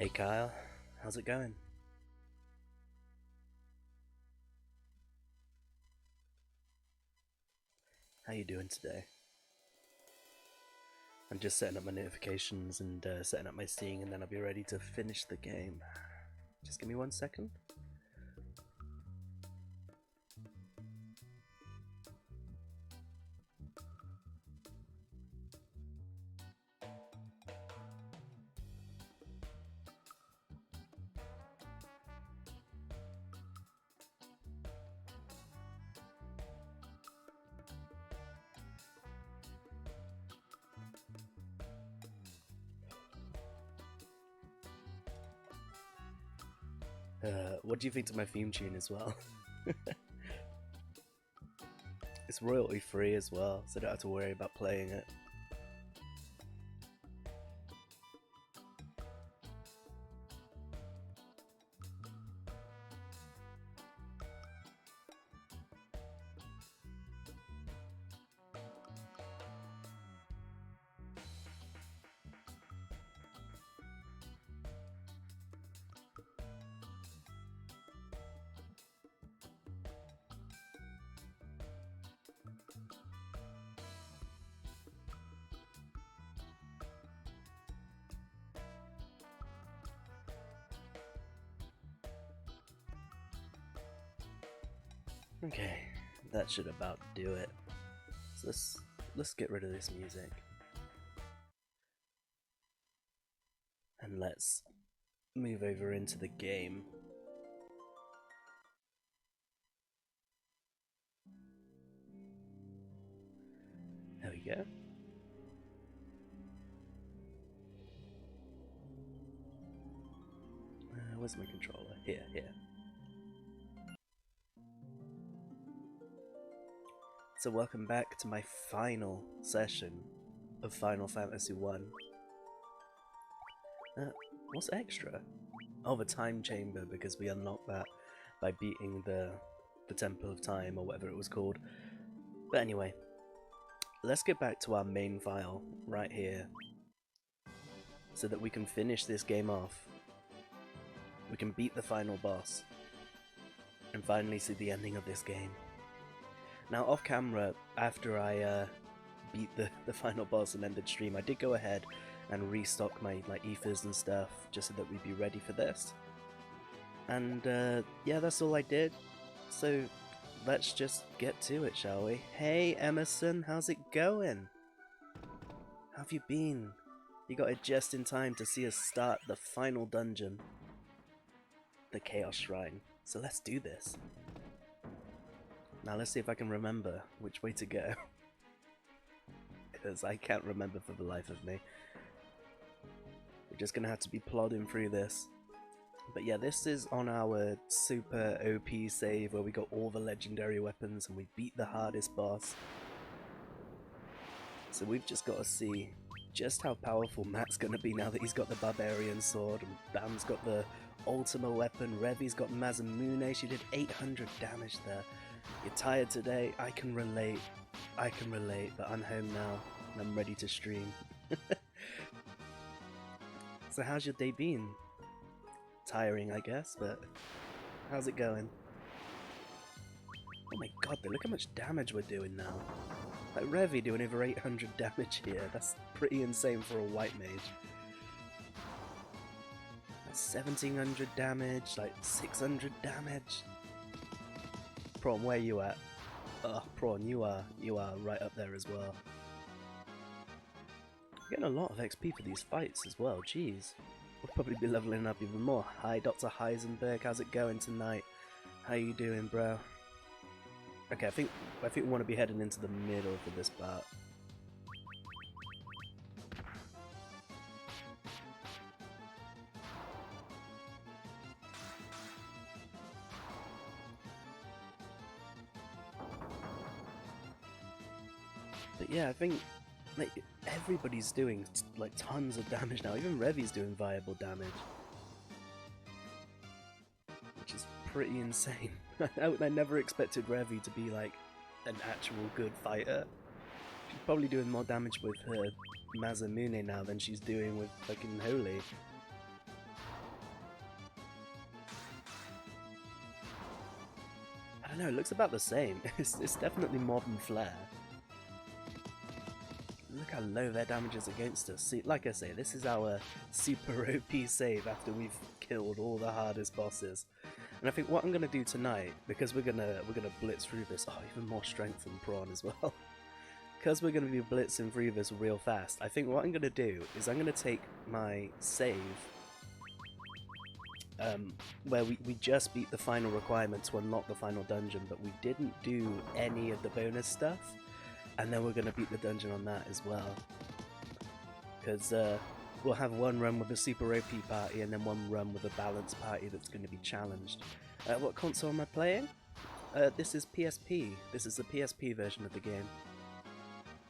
Hey Kyle, how's it going? How you doing today? I'm just setting up my notifications and setting up my seeing, and then I'll be ready to finish the game. Just give me 1 second. What do you think to my theme tune as well? It's royalty free as well, so I don't have to worry about playing it. Okay, that should about do it. So let's get rid of this music. And let's move over into the game. There we go. Where's my controller? Here. So welcome back to my final session of Final Fantasy 1. What's extra? Oh, the time chamber, because we unlocked that by beating the Temple of Time, or whatever it was called. But anyway, let's get back to our main file right here, so that we can finish this game off. We can beat the final boss, and finally see the ending of this game. Now, off camera, after I beat the final boss and ended stream, I did go ahead and restock my ethers and stuff, just so that we'd be ready for this. And yeah, that's all I did. So let's just get to it, shall we? Hey Emerson, how's it going? How have you been? You got it just in time to see us start the final dungeon, the Chaos Shrine. So let's do this. Now let's see if I can remember which way to go. Because I can't remember for the life of me. We're just gonna have to be plodding through this. But yeah, this is on our super OP save where we got all the legendary weapons and we beat the hardest boss. So we've just got to see just how powerful Matt's gonna be now that he's got the Barbarian Sword, and Bam's got the Ultima weapon, Revi's got Mazamune, she did 800 damage there. You're tired today? I can relate, but I'm home now and I'm ready to stream. So how's your day been? Tiring, I guess, but how's it going? Oh my god, look how much damage we're doing now. Like Revi doing over 800 damage here, that's pretty insane for a white mage. That's 1700 damage, like 600 damage. Prawn, where you at? Prawn, you are right up there as well. Getting a lot of XP for these fights as well, jeez. We'll probably be leveling up even more. Hi Dr. Heisenberg, how's it going tonight? How you doing, bro? Okay, I think we want to be heading into the middle for this part. But yeah, I think like everybody's doing like tons of damage now. Even Revi's doing viable damage, which is pretty insane. I never expected Revi to be like an actual good fighter. She's probably doing more damage with her Mazamune now than she's doing with fucking Holy. I know, it looks about the same. It's definitely modern flair. Look how low their damage is against us. See, like I say, this is our super OP save after we've killed all the hardest bosses. And I think what I'm gonna do tonight, because we're gonna blitz through this. Oh, even more strength than Prawn as well. Because we're gonna be blitzing through this real fast. I think what I'm gonna do is I'm gonna take my save, where we just beat the final requirement to unlock the final dungeon, but we didn't do any of the bonus stuff. And then we're going to beat the dungeon on that as well. Because we'll have one run with a super OP party and then one run with a balanced party that's going to be challenged. What console am I playing? This is PSP. This is the PSP version of the game.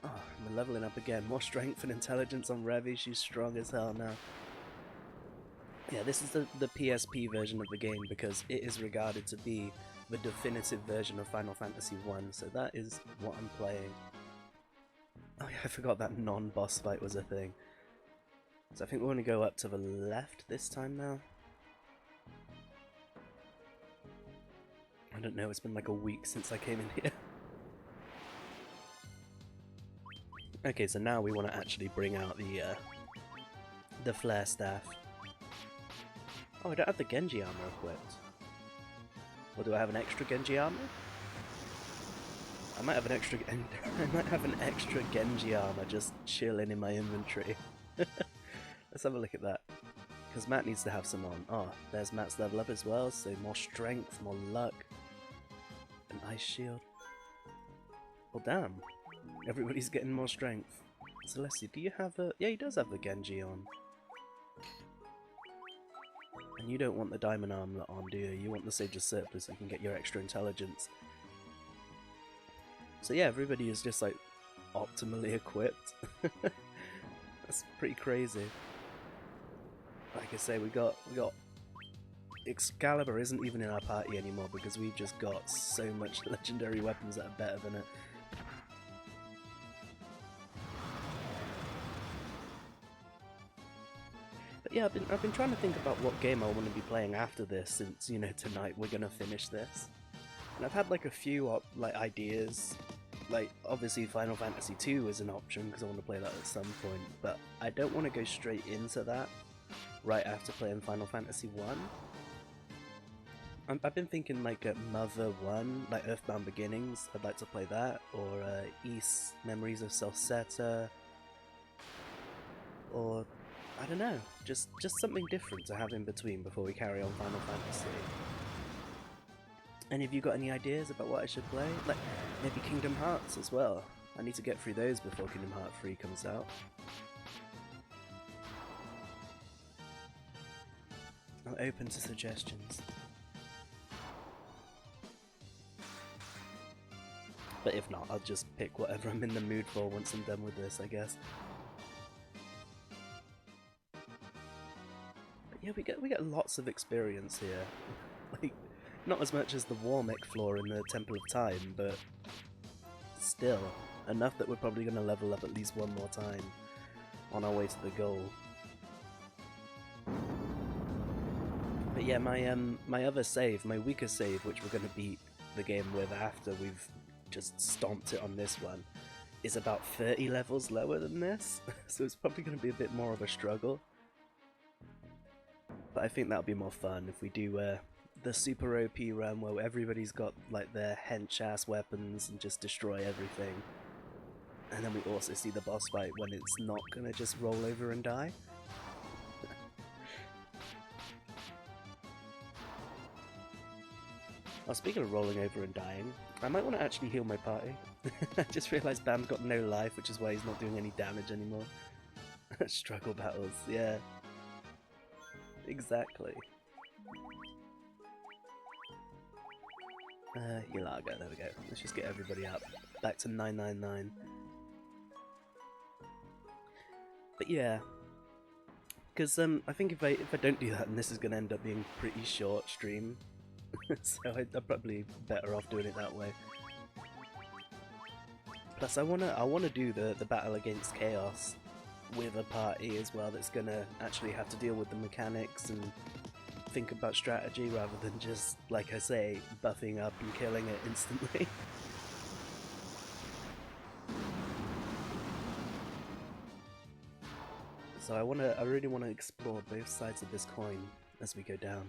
Oh, we're leveling up again. More strength and intelligence on Revy. She's strong as hell now. Yeah, this is the PSP version of the game because it is regarded to be the definitive version of Final Fantasy 1. So that is what I'm playing. Oh yeah, I forgot that non-boss fight was a thing. So I think we're going to go up to the left this time now. I don't know, it's been like a week since I came in here. Okay, so now we want to actually bring out the flare staff. Oh, I don't have the Genji armor equipped. Or do I have an extra Genji armor? I might have an extra Genji armor just chilling in my inventory. Let's have a look at that. Because Matt needs to have some on. Oh, there's Matt's level up as well, so more strength, more luck. An ice shield. Well, damn. Everybody's getting more strength. Celestia, do you have a... Yeah, he does have the Genji on. And you don't want the diamond armlet on, do you? You want the Sage's Surplus so you can get your extra intelligence. So yeah, everybody is just like optimally equipped. That's pretty crazy. Like I say, we got Excalibur isn't even in our party anymore because we've just got so much legendary weapons that are better than it. But yeah, I've been trying to think about what game I want to be playing after this, since, you know, tonight we're gonna finish this. And I've had like a few like ideas. Like, obviously Final Fantasy 2 is an option because I want to play that at some point, but I don't want to go straight into that right after playing Final Fantasy 1. I've been thinking like Mother 1, like Earthbound Beginnings, I'd like to play that, or Ys Memories of Celceta, or I don't know, just something different to have in between before we carry on Final Fantasy. Any of you got any ideas about what I should play? Like, maybe Kingdom Hearts as well. I need to get through those before Kingdom Hearts 3 comes out. I'm open to suggestions. But if not, I'll just pick whatever I'm in the mood for once I'm done with this, I guess. But yeah, we get lots of experience here. Like, not as much as the Warmech floor in the Temple of Time, but still, enough that we're probably going to level up at least one more time on our way to the goal. But yeah, my other save, my weaker save, which we're going to beat the game with after we've just stomped it on this one, is about 30 levels lower than this, so it's probably going to be a bit more of a struggle. But I think that'll be more fun if we do the super OP run where everybody's got like their hench-ass weapons and just destroy everything. And then we also see the boss fight when it's not gonna just roll over and die. Oh, speaking of rolling over and dying, I might want to actually heal my party. I just realised Bam's got no life, which is why he's not doing any damage anymore. Struggle battles, yeah. Exactly. Yalaga, there we go. Let's just get everybody up. Back to 999. But yeah. Because I think if I don't do that, then this is going to end up being a pretty short stream. So I'm probably better off doing it that way. Plus I wanna do the battle against Chaos with a party as well that's gonna actually have to deal with the mechanics and think about strategy rather than just, like I say, buffing up and killing it instantly. So I really want to explore both sides of this coin as we go down.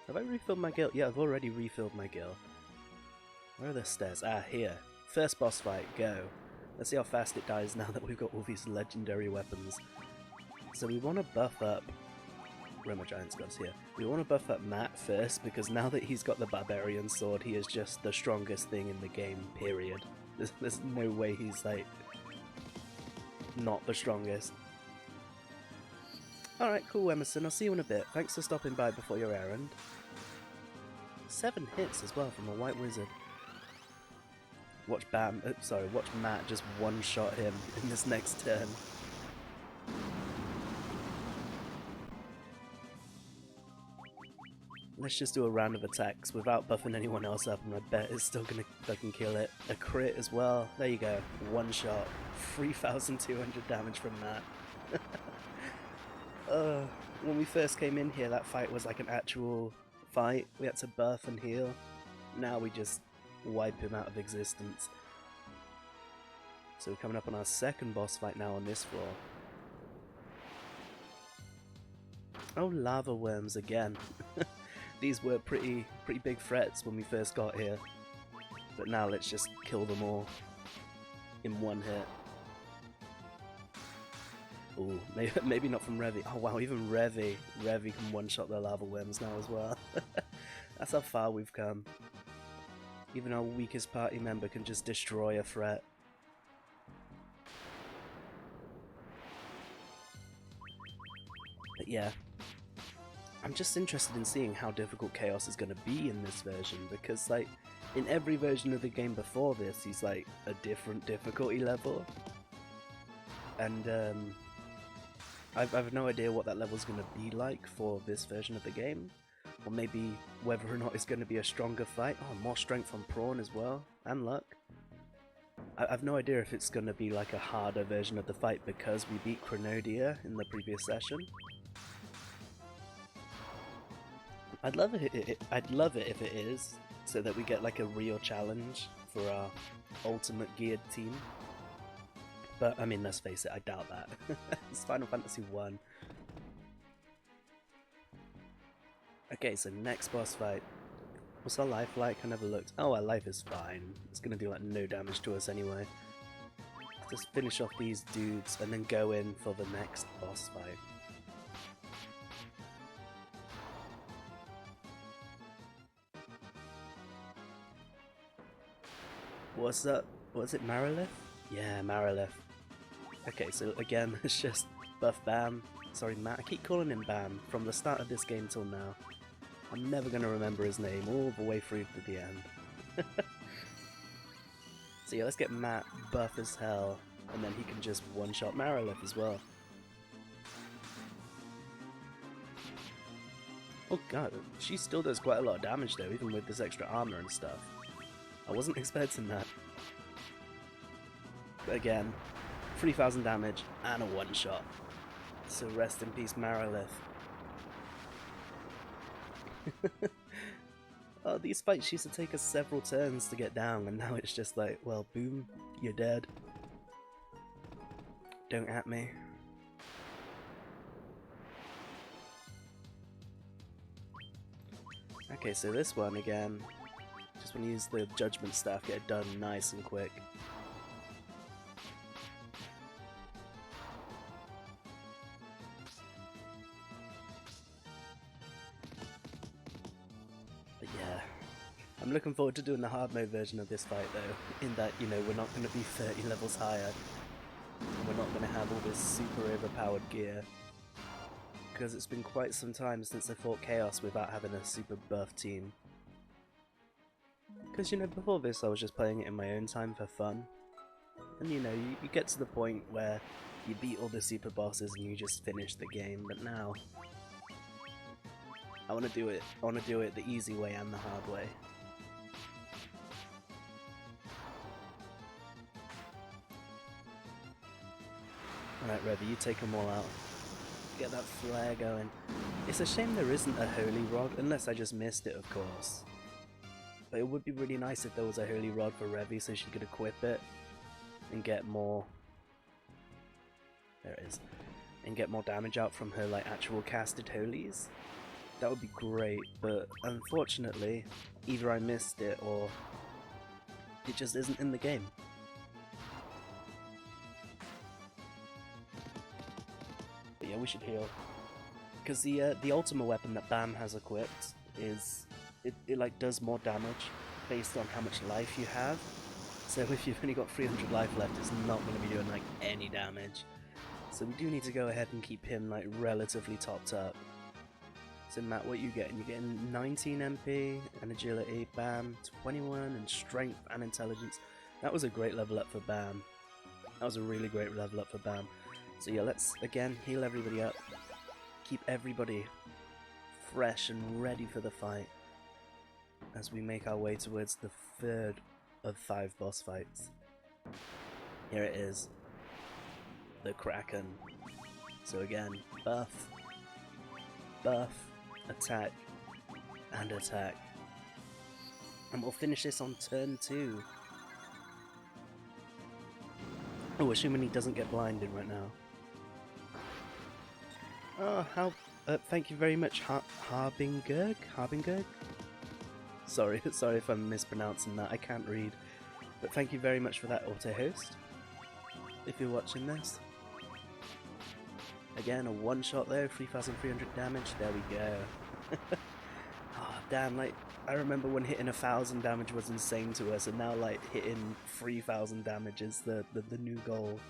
Have I refilled my gil? Yeah, I've already refilled my gil. Where are the stairs? Ah, here. First boss fight, go. Let's see how fast it dies now that we've got all these legendary weapons. So we want to buff up... Where are my giant skulls here? We want to buff up Matt first, because now that he's got the barbarian sword, he is just the strongest thing in the game, period. There's no way he's, like, not the strongest. Alright, cool, Emerson. I'll see you in a bit. Thanks for stopping by before your errand. 7 hits as well from a white wizard. Watch watch Matt just one-shot him in this next turn. Let's just do a round of attacks without buffing anyone else up, and I bet it's still gonna fucking kill it. A crit as well. There you go. One shot. 3,200 damage from that. When we first came in here, that fight was like an actual fight. We had to buff and heal. Now we just wipe him out of existence. So we're coming up on our second boss fight now on this floor. Oh, lava worms again. These were pretty big threats when we first got here. But now let's just kill them all in one hit. Ooh, maybe not from Revy. Oh wow, even Revy can one-shot the lava worms now as well. That's how far we've come. Even our weakest party member can just destroy a threat. But yeah, I'm just interested in seeing how difficult Chaos is going to be in this version, because like in every version of the game before this, he's like a different difficulty level. And I have no idea what that level's going to be like for this version of the game. Or maybe whether or not it's going to be a stronger fight. Oh, more strength on Prawn as well, and luck. I've no idea if it's going to be like a harder version of the fight because we beat Chronodia in the previous session. I'd love it if it is, so that we get like a real challenge for our ultimate geared team. But I mean, let's face it, I doubt that. It's Final Fantasy 1. Okay, so next boss fight. What's our life like? I never looked. Oh, our life is fine. It's gonna do like no damage to us anyway. Just finish off these dudes and then go in for the next boss fight. What's up? What's it, Marilith? Yeah, Marilith. Okay, so again, it's just buff Bam. Sorry, Matt. I keep calling him Bam from the start of this game till now. I'm never going to remember his name all the way through to the end. So yeah, let's get Matt buff as hell, and then he can just one-shot Marilith as well. Oh god, she still does quite a lot of damage though, even with this extra armor and stuff. I wasn't expecting that. But again, 3,000 damage and a one-shot. So rest in peace, Marilith. Oh, these fights used to take us several turns to get down, and now it's just like, well, boom, you're dead. Don't at me. Okay, so this one again, just want to use the Judgment Staff, get it done nice and quick. But yeah, I'm looking forward to doing the hard mode version of this fight though, in that, you know, we're not going to be 30 levels higher, and we're not going to have all this super overpowered gear. Because it's been quite some time since I fought Chaos without having a super buff team. Because, you know, before this I was just playing it in my own time for fun. And, you know, you get to the point where you beat all the super bosses and you just finish the game, but now I want to do it. I want to do it the easy way and the hard way. Alright, Revy, you take them all out. get that flare going. It's a shame there isn't a holy rod, unless I just missed it, of course. But it would be really nice if there was a holy rod for Revy so she could equip it and get more... There it is. And get more damage out from her like actual casted holies. That would be great, but unfortunately, either I missed it or it just isn't in the game. But yeah, we should heal. Because the ultimate weapon that Bam has equipped is it like does more damage based on how much life you have. So if you've only got 300 life left, it's not going to be doing like any damage. So we do need to go ahead and keep him like relatively topped up. So Matt, what are you getting? You're getting 19 MP and agility, Bam, 21 and strength and intelligence. That was a great level up for Bam. That was a really great level up for Bam. So yeah, let's again heal everybody up. Keep everybody fresh and ready for the fight as we make our way towards the third of 5 boss fights. Here it is. The Kraken. So again, buff, attack, and attack. And we'll finish this on turn 2. Oh, assuming he doesn't get blinded right now. Oh, how... thank you very much, Harbingurg? Sorry if I'm mispronouncing that, I can't read. But thank you very much for that auto-host, if you're watching this. Again, a one-shot there, 3,300 damage, there we go. Oh, damn, like, I remember when hitting 1,000 damage was insane to us, and now, like, hitting 3,000 damage is the new goal.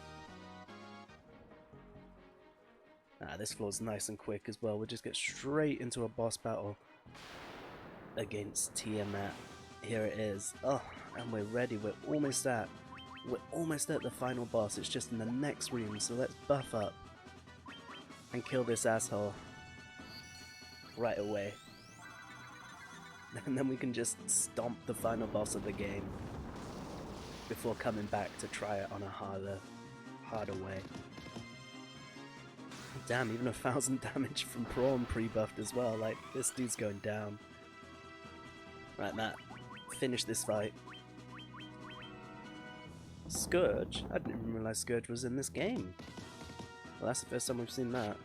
Ah, this floor's nice and quick as well, we'll just get straight into a boss battle against Tiamat. Here it is. Oh, and we're ready, we're almost at the final boss, it's just in the next room, so let's buff up and kill this asshole right away. And then we can just stomp the final boss of the game before coming back to try it on a harder way. Damn, even 1,000 damage from Prawn pre-buffed as well, like, this dude's going down. Right, Matt, finish this fight. Scourge? I didn't even realise Scourge was in this game. Well, that's the first time we've seen that.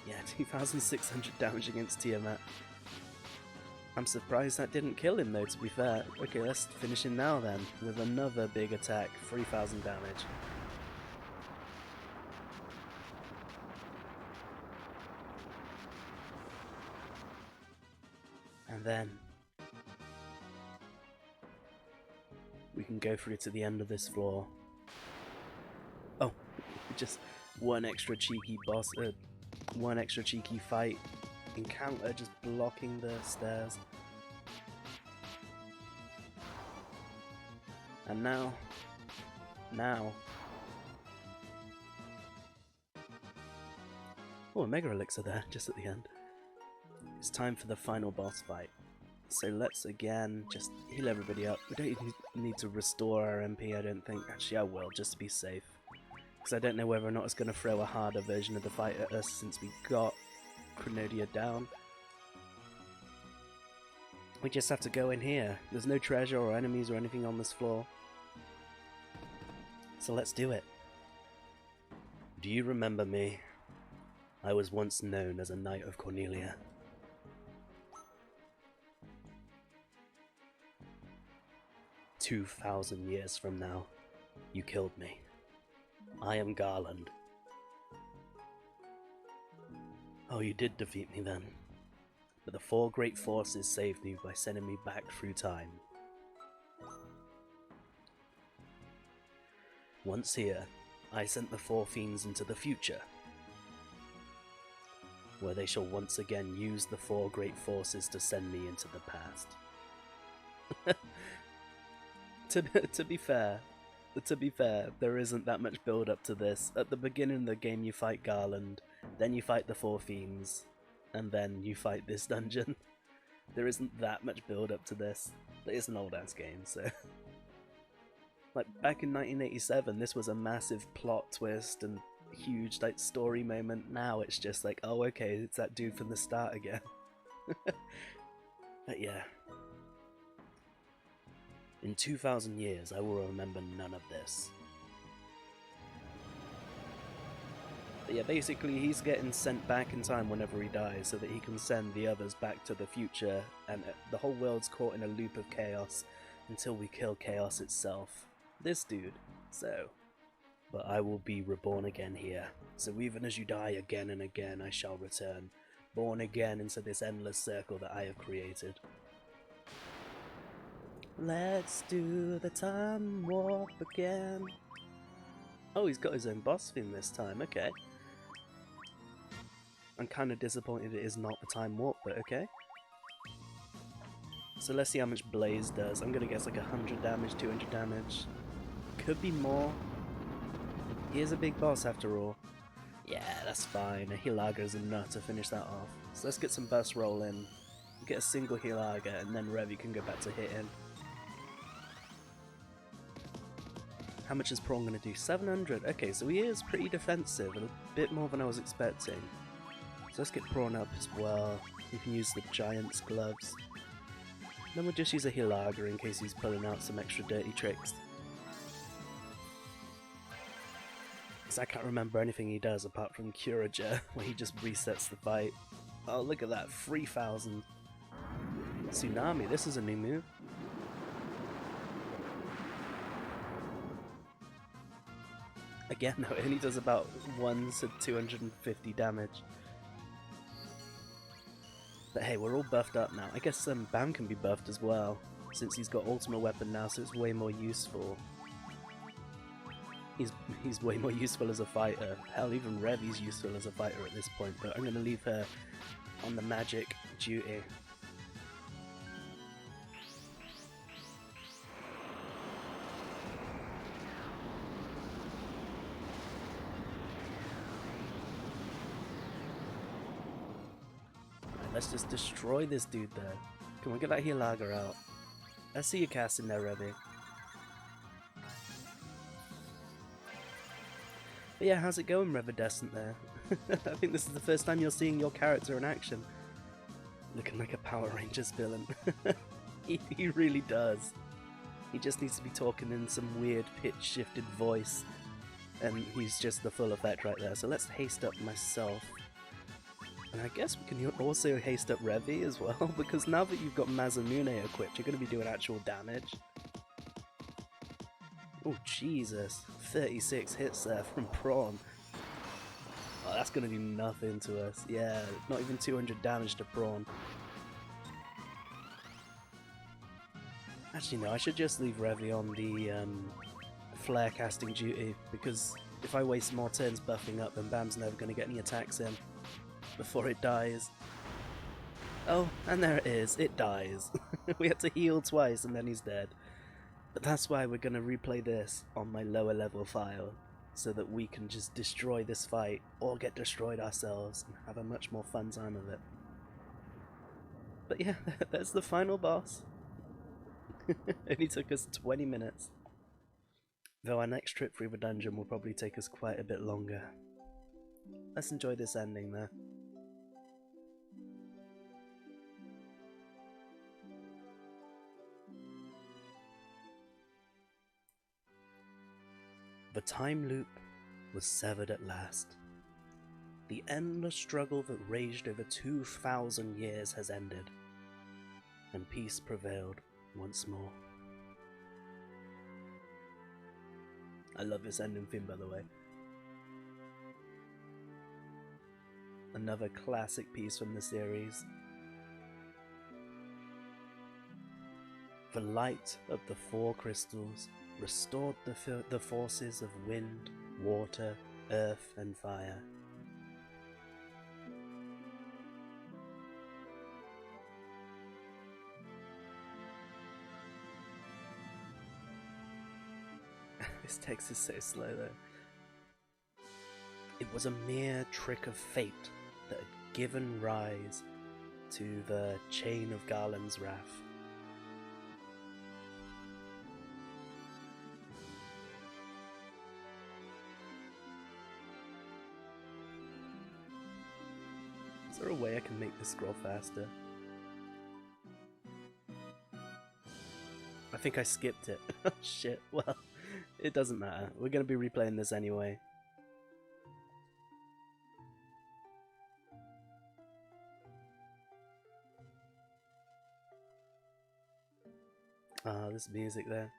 Yeah, 2,600 damage against Tiamat. I'm surprised that didn't kill him though, to be fair. Okay, let's finish him now then, with another big attack, 3,000 damage. And then we can go through to the end of this floor. Oh, just one extra cheeky boss, one extra cheeky fight encounter, just blocking the stairs. And now. Oh, a Mega Elixir there, just at the end. It's time for the final boss fight. So let's again just heal everybody up. We don't even need to restore our MP, I don't think. Actually, I will, just to be safe. Because I don't know whether or not it's going to throw a harder version of the fight at us since we got Cronodia down. We just have to go in here. There's no treasure or enemies or anything on this floor. So let's do it. Do you remember me? I was once known as a Knight of Cornelia. 2,000 years from now, you killed me. I am Garland. Oh, you did defeat me then. But the 4 great forces saved me by sending me back through time. Once here, I sent the 4 fiends into the future, where they shall once again use the 4 great forces to send me into the past. To be fair, there isn't that much build up to this. At the beginning of the game you fight Garland, then you fight the 4 fiends, and then you fight this dungeon. There isn't that much build up to this. But it's an old ass game, so... Like, back in 1987, this was a massive plot twist, and huge like story moment. Now it's just like, oh okay, it's that dude from the start again. But yeah. In 2,000 years, I will remember none of this. But yeah, basically he's getting sent back in time whenever he dies so that he can send the others back to the future, and the whole world's caught in a loop of chaos until we kill chaos itself. This dude. So, but I will be reborn again here. So even as you die again and again, I shall return, born again into this endless circle that I have created. Let's do the time warp again. Oh, he's got his own boss theme this time, okay. I'm kind of disappointed it is not the time warp, but okay. So let's see how much Blaze does. I'm gonna guess like 100 damage, 200 damage. Could be more. He is a big boss after all. Yeah, that's fine. A Hilaga is enough to finish that off. So let's get some burst roll in. Get a single Hilaga, and then Revi can go back to hitting. How much is Prawn going to do? 700. Okay, so he is pretty defensive, a bit more than I was expecting. So let's get Prawn up as well. We can use the Giant's Gloves. Then we'll just use a Hilaga in case he's pulling out some extra dirty tricks. Because I can't remember anything he does apart from Curager, where he just resets the fight. Oh, look at that, 3,000. Tsunami, this is a new move. Again, no, it only does about 1 to 250 damage. But hey, we're all buffed up now. I guess Bam can be buffed as well, since he's got ultimate weapon now, so it's way more useful. He's way more useful as a fighter. Hell, even Revi's useful as a fighter at this point, but I'm going to leave her on the magic duty. Let's just destroy this dude there. Come on, get that Hilaga out. I see you casting there, Revi. But yeah, how's it going, Revidescent there? I think this is the first time you're seeing your character in action. Looking like a Power Rangers villain. he really does. He just needs to be talking in some weird pitch-shifted voice. And he's just the full effect right there. So let's haste up myself. And I guess we can also haste up Revi as well, because now that you've got Mazamune equipped, you're going to be doing actual damage. Oh, Jesus. 36 hits there from Prawn. Oh, that's going to do nothing to us. Yeah, not even 200 damage to Prawn. Actually, no, I should just leave Revi on the flare casting duty, because if I waste more turns buffing up, then Bam's never going to get any attacks in before it dies. Oh, and there it is. It dies. We had to heal twice and then he's dead. But that's why we're going to replay this on my lower level file, so that we can just destroy this fight or get destroyed ourselves and have a much more fun time of it. But yeah, that's the final boss. It only took us 20 minutes. Though our next trip through the dungeon will probably take us quite a bit longer. Let's enjoy this ending there. The time loop was severed at last. The endless struggle that raged over 2,000 years has ended, and peace prevailed once more. I love this ending theme, by the way. Another classic piece from the series. The light of the four crystals restored the forces of wind, water, earth, and fire. This text is so slow though. It was a mere trick of fate that had given rise to the chain of Garland's wrath. Is there a way I can make this scroll faster? I think I skipped it. Oh shit, well, it doesn't matter. We're going to be replaying this anyway. Ah, this music there.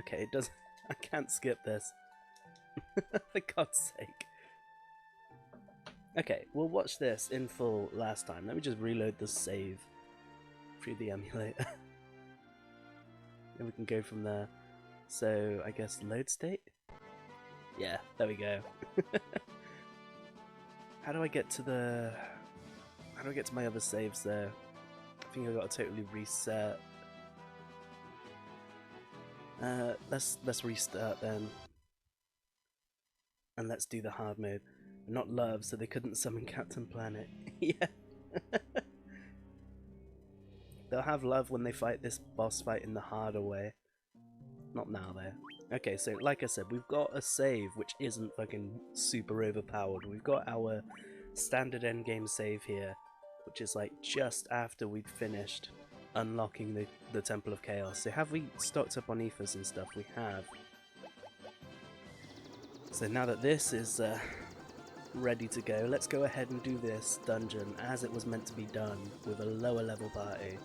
Okay, it does. I can't skip this. For God's sake. Okay, we'll watch this in full last time. Let me just reload the save through the emulator. And we can go from there. So, I guess load state? Yeah, there we go. How do I get to the... How do I get to my other saves there? I think I've got to totally reset. Let's restart then. And let's do the hard mode. Not love, so they couldn't summon Captain Planet. Yeah. They'll have love when they fight this boss fight in the harder way. Not now though. Okay, so like I said, we've got a save which isn't fucking super overpowered. We've got our standard endgame save here, which is like just after we'd finished unlocking the Temple of Chaos. So have we stocked up on ethers and stuff? We have. So now that this is ready to go, let's go ahead and do this dungeon as it was meant to be done, with a lower level party,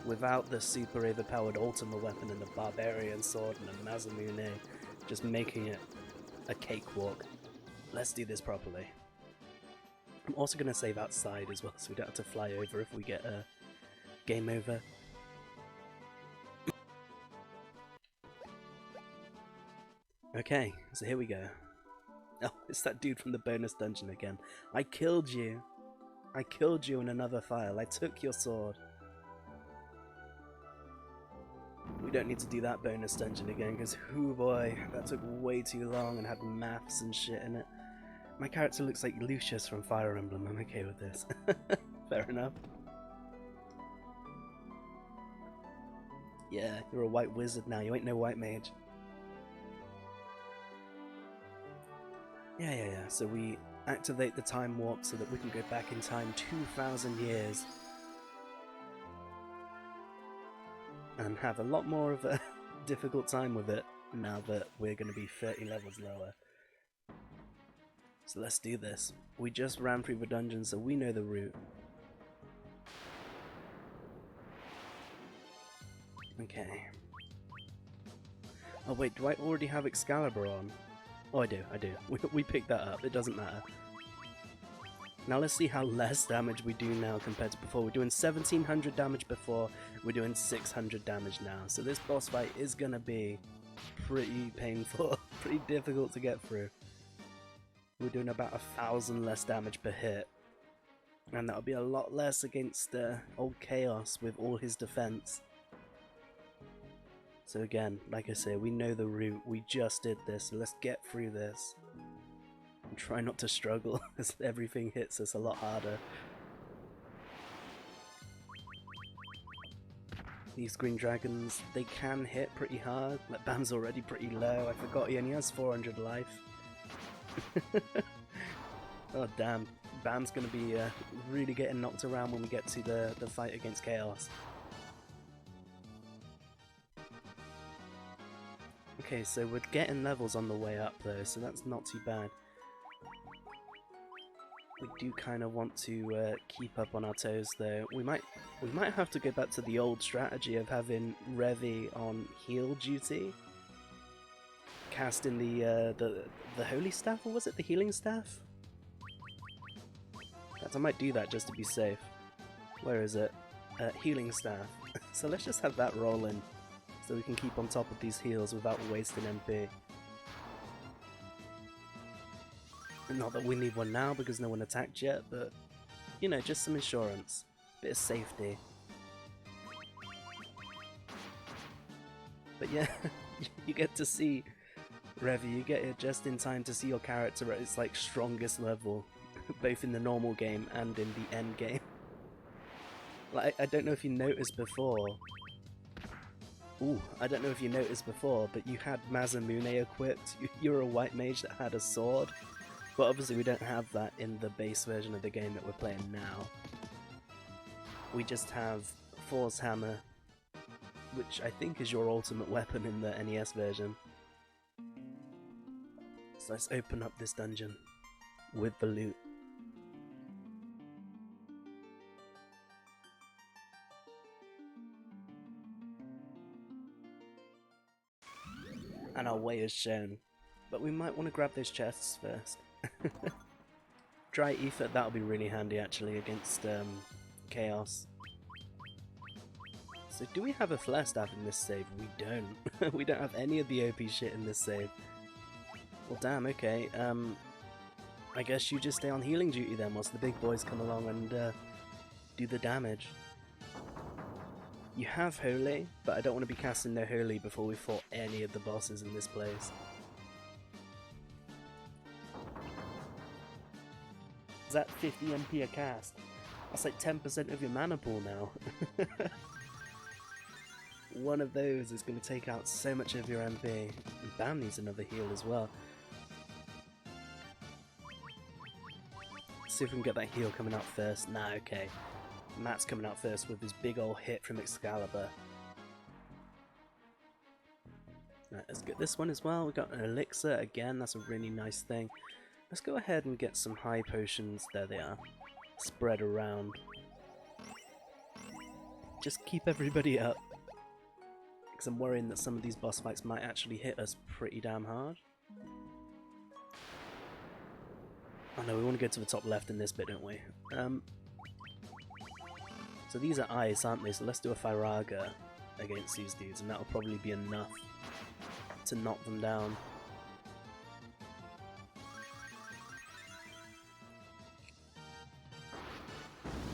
without the super overpowered Ultima weapon and the Barbarian sword and the Mazamune, just making it a cakewalk. Let's do this properly. I'm also going to save outside as well, so we don't have to fly over if we get a game over. Okay, so here we go. Oh, it's that dude from the bonus dungeon again. I killed you. I killed you in another file. I took your sword. We don't need to do that bonus dungeon again, because hoo boy, that took way too long and had maths and shit in it. My character looks like Lucius from Fire Emblem. I'm okay with this. Fair enough. Yeah, you're a white wizard now. You ain't no white mage. Yeah. So we activate the time warp so that we can go back in time 2,000 years. And have a lot more of a difficult time with it now that we're going to be 30 levels lower. So let's do this. We just ran through the dungeon, so we know the route. Okay. Oh wait, do I already have Excalibur on? Oh, I do. We picked that up, it doesn't matter. Now let's see how less damage we do now compared to before. We're doing 1700 damage before, we're doing 600 damage now. So this boss fight is gonna be pretty painful, pretty difficult to get through. We're doing about 1,000 less damage per hit. And that'll be a lot less against old Chaos with all his defense. So again, like I say, we know the route, we just did this, so let's get through this. And try not to struggle, as everything hits us a lot harder. These green dragons, they can hit pretty hard. Like Bam's already pretty low, I forgot he only has 400 life. Oh damn, Bam's gonna be really getting knocked around when we get to the fight against Chaos. Okay, so we're getting levels on the way up though, so that's not too bad. We do kind of want to keep up on our toes though. We might have to go back to the old strategy of having Revi on heal duty, casting the holy staff, or was it the healing staff? I might do that just to be safe. Where is it? Healing staff. So let's just have that rolling, so we can keep on top of these heals without wasting MP. Not that we need one now because no one attacked yet, but you know, just some insurance, bit of safety. But yeah, you get to see Revi, you get it just in time to see your character at its like strongest level, both in the normal game and in the end game. Like, I don't know if you noticed before. I don't know if you noticed before, but you had Mazamune equipped. You're a white mage that had a sword. But obviously we don't have that in the base version of the game that we're playing now. We just have Thor's hammer, which I think is your ultimate weapon in the NES version. So let's open up this dungeon with the loot. And our way is shown, but we might want to grab those chests first. Dry ether, that'll be really handy actually against chaos. So do we have a flare staff in this save? We don't. We don't have any of the OP shit in this save. Well damn, okay. I guess you just stay on healing duty then whilst the big boys come along and do the damage. You have Holy, but I don't want to be casting no Holy before we fought any of the bosses in this place. Is that 50 MP a cast? That's like 10% of your mana pool now. One of those is going to take out so much of your MP. And Bam needs another heal as well. See if we can get that heal coming out first. Nah, okay. Matt's coming out first with his big ol' hit from Excalibur. Right, let's get this one as well. We got an elixir again, that's a really nice thing. Let's go ahead and get some high potions. There they are. Spread around. Just keep everybody up. Because I'm worrying that some of these boss fights might actually hit us pretty damn hard. Oh no, we want to go to the top left in this bit, don't we? So these are ice, aren't they? So let's do a Firaga against these dudes, and that'll probably be enough to knock them down.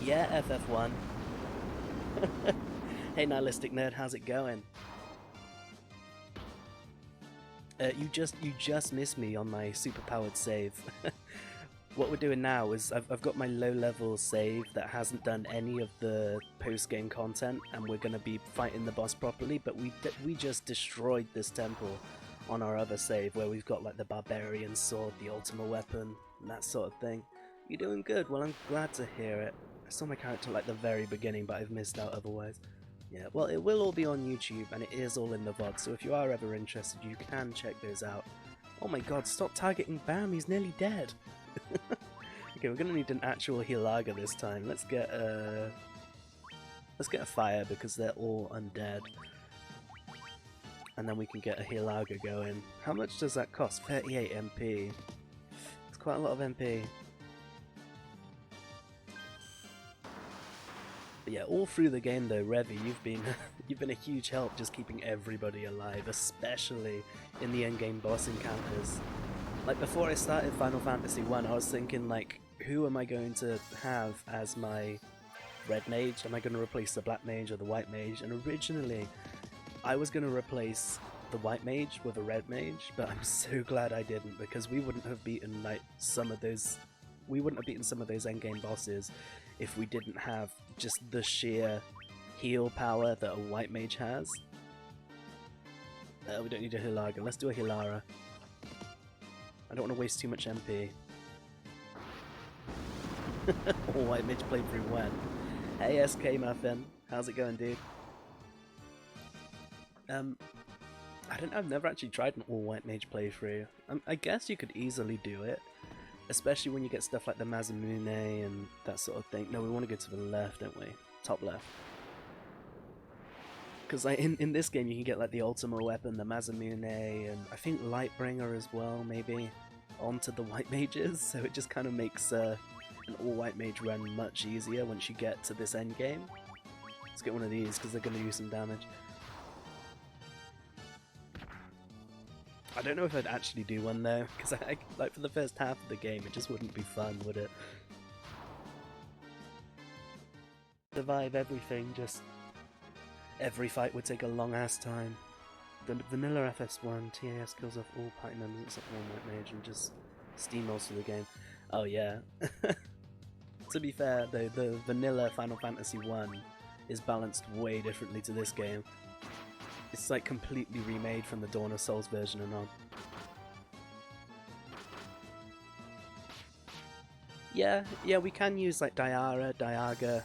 Yeah, FF1. Hey Nihilistic Nerd, how's it going? You just missed me on my superpowered save. What we're doing now is I've got my low-level save that hasn't done any of the post-game content, and we're going to be fighting the boss properly, but we just destroyed this temple on our other save, where we've got like the barbarian sword, the ultimate weapon, and that sort of thing. You're doing good, well I'm glad to hear it. I saw my character like the very beginning, but I've missed out otherwise. Yeah, well it will all be on YouTube, and it is all in the VOD, so if you are ever interested you can check those out. Oh my god, stop targeting Bam, he's nearly dead! Okay, we're gonna need an actual Hilaga this time. Let's get a fire because they're all undead, and then we can get a Hilaga going. How much does that cost? 38 MP. It's quite a lot of MP. But yeah, all through the game though, Revy, you've been a huge help just keeping everybody alive, especially in the endgame boss encounters. Like, before I started Final Fantasy 1, I was thinking, like, who am I going to have as my red mage? Am I going to replace the black mage or the white mage? And originally, I was going to replace the white mage with a red mage, but I'm so glad I didn't, because we wouldn't have beaten, like, some of those endgame bosses if we didn't have just the sheer heal power that a white mage has. We don't need a Hilaga, let's do a Hilara. I don't want to waste too much MP. All white mage playthrough when? Hey SK Muffin, how's it going, dude? I don't know, I've never actually tried an all white mage playthrough. I guess you could easily do it, especially when you get stuff like the Masamune and that sort of thing. No, we want to go to the left, don't we? Top left. Because like, in this game you can get like the Ultima weapon, the Masamune, and I think Lightbringer as well, maybe, onto the white mages, so it just kind of makes an all-white mage run much easier once you get to this end game. Let's get one of these, because they're going to do some damage. I don't know if I'd actually do one though, because like for the first half of the game it just wouldn't be fun, would it? Survive everything, just... every fight would take a long ass time. The vanilla FS1, TAS kills off all party members except one white mage and just steamrolls through the game. Oh yeah. To be fair though, the vanilla Final Fantasy 1 is balanced way differently to this game. It's like completely remade from the Dawn of Souls version and on. Yeah, we can use like Diaga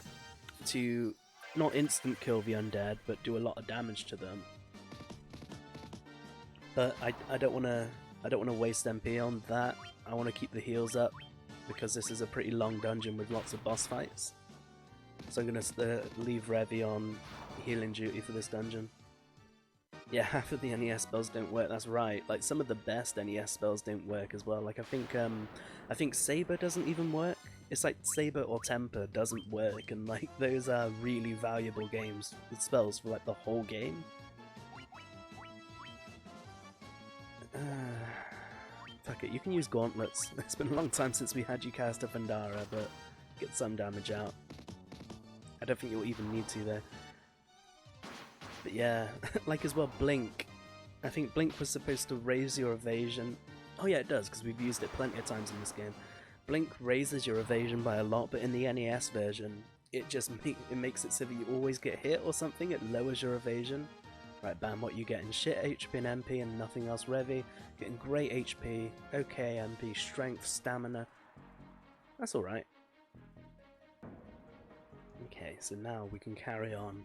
to not instant kill the undead, but do a lot of damage to them. But I don't wanna waste MP on that. I wanna keep the heals up because this is a pretty long dungeon with lots of boss fights. So I'm gonna leave Revy on healing duty for this dungeon. Yeah, half of the NES spells don't work. That's right. Like some of the best NES spells don't work as well. Like I think Saber doesn't even work. It's like Saber or Temper doesn't work, and like those are really valuable games with spells for like the whole game. Fuck it, you can use gauntlets. It's been a long time since we had you cast a Vandara, but get some damage out. I don't think you'll even need to though. But yeah, like as well, Blink. I think Blink was supposed to raise your evasion. Oh yeah, it does, because we've used it plenty of times in this game. Blink raises your evasion by a lot, but in the NES version, it makes it so that you always get hit or something. It lowers your evasion. Right, bam, what you getting? Shit HP and MP and nothing else. Revy, getting great HP, okay MP, strength, stamina. That's alright. Okay, so now we can carry on.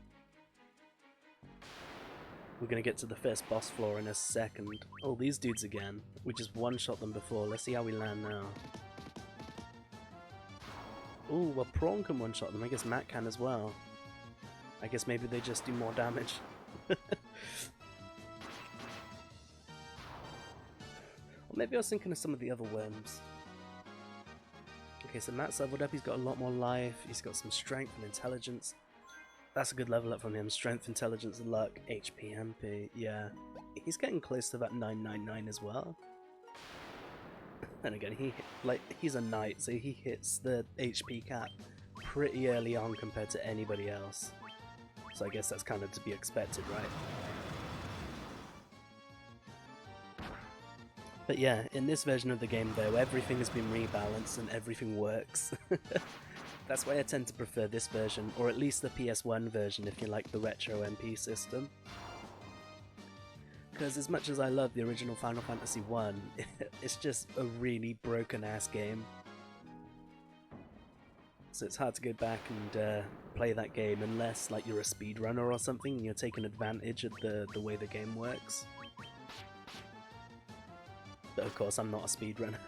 We're gonna get to the first boss floor in a second. Oh, these dudes again. We just one-shot them before. Let's see how we land now. Ooh, well, Prawn can one-shot them. I guess Matt can as well. I guess maybe they just do more damage. Or maybe I was thinking of some of the other worms. Okay, so Matt's leveled up. He's got a lot more life. He's got some strength and intelligence. That's a good level up from him. Strength, intelligence, luck, HP, MP. Yeah, he's getting close to that 999 as well. And again, he's a knight, so he hits the HP cap pretty early on compared to anybody else. So I guess that's kind of to be expected, right? But yeah, in this version of the game though, everything has been rebalanced and everything works. That's why I tend to prefer this version, or at least the PS1 version if you like the retro MP system. Because as much as I love the original Final Fantasy 1, it's just a really broken ass game. So it's hard to go back and play that game unless like you're a speedrunner or something and you're taking advantage of the way the game works. But of course I'm not a speedrunner.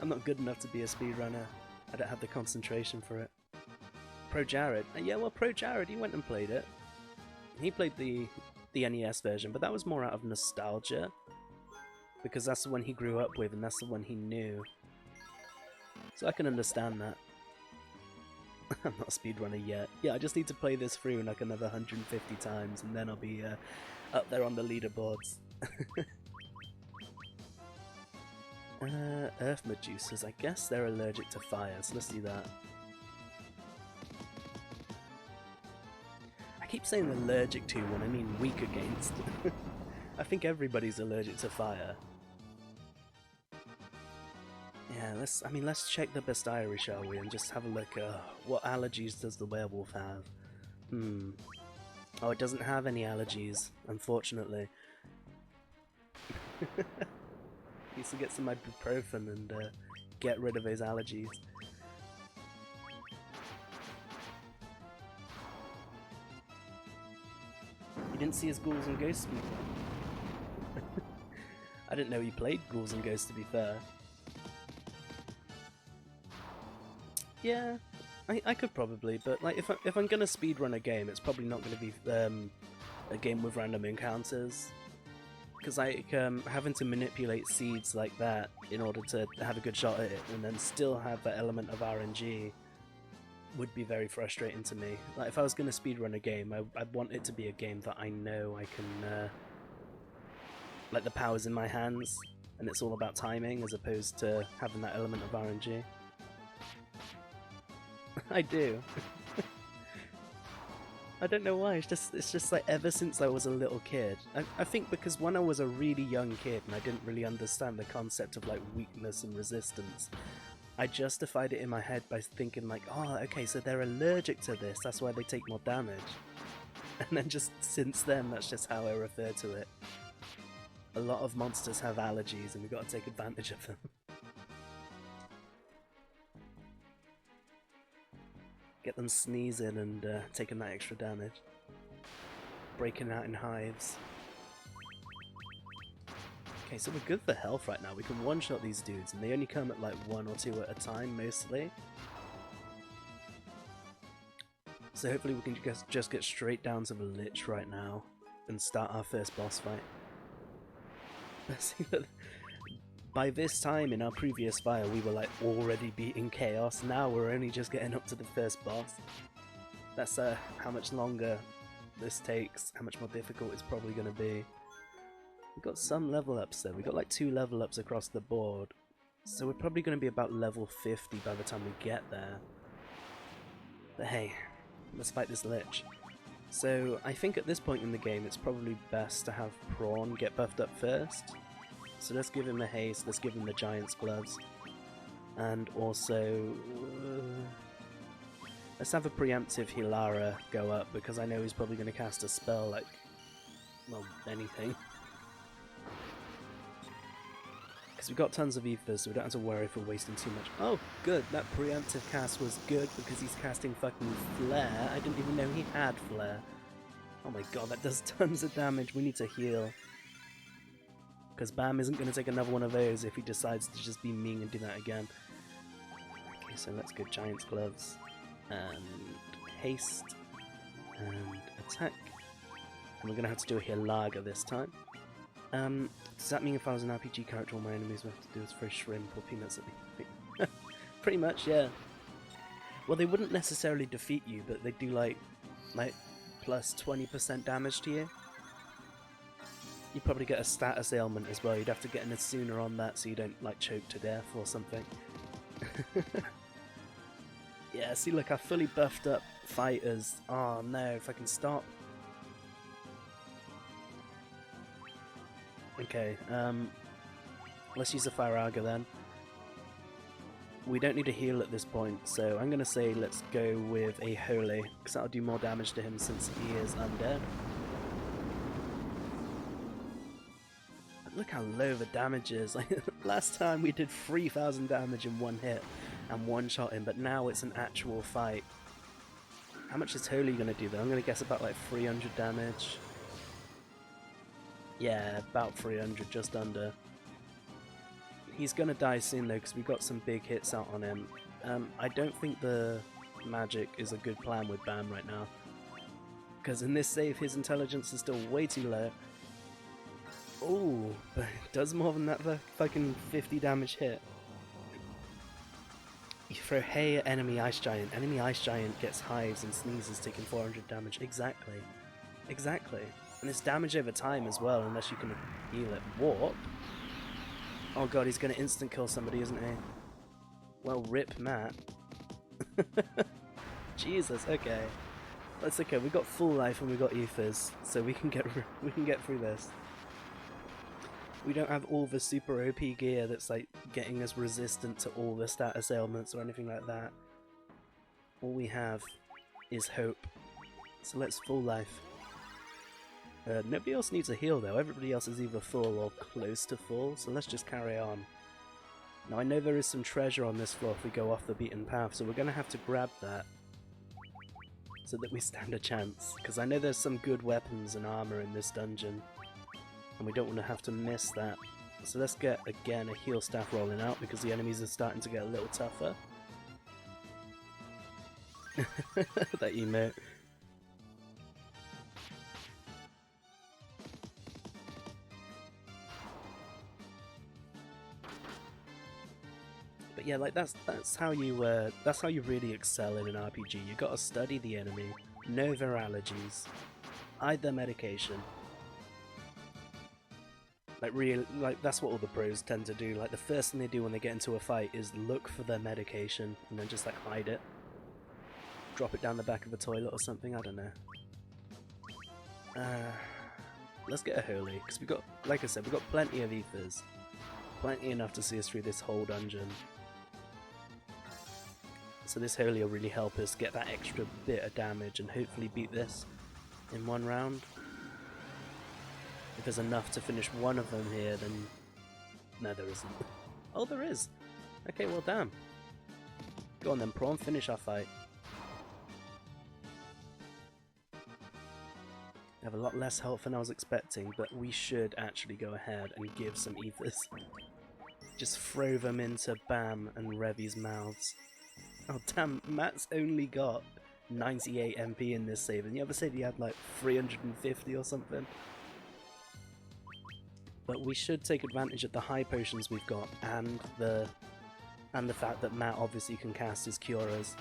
I'm not good enough to be a speedrunner. I don't have the concentration for it. Pro Jared. Yeah, well, Pro Jared, he went and played it. He played the NES version, but that was more out of nostalgia. Because that's the one he grew up with and that's the one he knew. So I can understand that. I'm not a speedrunner yet. Yeah, I just need to play this through like another 150 times and then I'll be up there on the leaderboards. Earth Medusas, I guess they're allergic to fire, so let's do that. I keep saying allergic to when I mean weak against. I think everybody's allergic to fire. Yeah, let's check the bestiary, shall we, and just have a look at what allergies does the werewolf have. Oh, it doesn't have any allergies, unfortunately. Needs to get some ibuprofen and get rid of his allergies. You didn't see his Ghouls and Ghosts before? I didn't know he played Ghouls and Ghosts, to be fair. Yeah, I could probably, but like if I'm gonna speedrun a game, it's probably not gonna be a game with random encounters. Because like having to manipulate seeds like that in order to have a good shot at it and then still have that element of RNG would be very frustrating to me. Like if I was going to speedrun a game, I'd want it to be a game that I know I can, like the power's in my hands and it's all about timing as opposed to having that element of RNG. I do. I don't know why, it's just like ever since I was a little kid. I think because when I was a really young kid and I didn't really understand the concept of like weakness and resistance, I justified it in my head by thinking like, oh, okay, so they're allergic to this, that's why they take more damage. And then just since then, that's just how I refer to it. A lot of monsters have allergies and we've got to take advantage of them. Get them sneezing and taking that extra damage. Breaking out in hives. Okay, so we're good for health right now. We can one-shot these dudes, and they only come at like 1 or 2 at a time, mostly. So hopefully we can just get straight down to the Lich right now and start our first boss fight. By this time in our previous fire, we were like already beating Chaos. Now we're only just getting up to the first boss. That's how much longer this takes, how much more difficult it's probably going to be. We've got some level ups though. We've got like 2 level ups across the board. So we're probably going to be about level 50 by the time we get there. But hey, let's fight this Lich. So I think at this point in the game it's probably best to have Prawn get buffed up first. So let's give him the haste, let's give him the Giant's gloves. And also... let's have a preemptive Hilara go up, because I know he's probably going to cast a spell like... well, anything. Because we've got tons of ethers, so we don't have to worry if we're wasting too much. Oh, good, that preemptive cast was good because he's casting fucking Flare. I didn't even know he had Flare. Oh my god, that does tons of damage. We need to heal. Because Bam isn't going to take another one of those if he decides to just be mean and do that again. Okay, so let's go Giant's Gloves. And haste. And attack. And we're going to have to do a Hilaga this time. Does that mean if I was an RPG character, all my enemies would have to do is throw shrimp or peanuts at me? Pretty much, yeah. Well, they wouldn't necessarily defeat you, but they do like plus 20% damage to you. You'd probably get a status ailment as well. You'd have to get an Asuna on that so you don't like choke to death or something. Yeah, see, look, I fully buffed up fighters. Oh no, if I can stop. Okay, let's use a Firaga then. We don't need a heal at this point, so I'm going to say let's go with a Holy, because that'll do more damage to him since he is undead. But look how low the damage is. Like, last time we did 3,000 damage in one hit and one-shot him, but now it's an actual fight. How much is Holy going to do though? I'm going to guess about like 300 damage. Yeah, about 300, just under. He's gonna die soon though, because we've got some big hits out on him. I don't think the magic is a good plan with Bam right now. Because in this save, his intelligence is still way too low. Oh, but it does more than that fucking 50 damage hit. You throw hay at enemy Ice Giant. Enemy Ice Giant gets hives and sneezes, taking 400 damage. Exactly. Exactly. And it's damage over time as well, unless you can heal it. Warp? Oh god, he's going to instant kill somebody, isn't he? Well, rip Matt. Jesus, okay. That's okay, we got full life and we got ethers, so we can get through this. We don't have all the super OP gear that's like getting us resistant to all the status ailments or anything like that. All we have is hope. So let's full life. Nobody else needs a heal though, everybody else is either full or close to full, so let's just carry on. Now I know there is some treasure on this floor if we go off the beaten path, so we're going to have to grab that so that we stand a chance, because I know there's some good weapons and armor in this dungeon, and we don't want to have to miss that. So let's get, again, a heal staff rolling out, because the enemies are starting to get a little tougher. That emote. But yeah, like that's how you really excel in an RPG. You gotta study the enemy, know their allergies, hide their medication. Like that's what all the pros tend to do. Like the first thing they do when they get into a fight is look for their medication and then just like hide it, drop it down the back of a toilet or something. I don't know. Let's get a Holy, because we got, like I said, we got plenty of ethers, plenty enough to see us through this whole dungeon. So this Holy will really help us get that extra bit of damage and hopefully beat this in one round. If there's enough to finish one of them here, then... No, there isn't. Oh, there is! Okay, well damn. Go on then, Prawn, finish our fight. We have a lot less health than I was expecting, but we should actually go ahead and give some ethers. Just throw them into Bam and Revy's mouths. Oh damn, Matt's only got 98 MP in this save, and the other save he had like 350 or something. But we should take advantage of the high potions we've got, and the fact that Matt obviously can cast his Curas.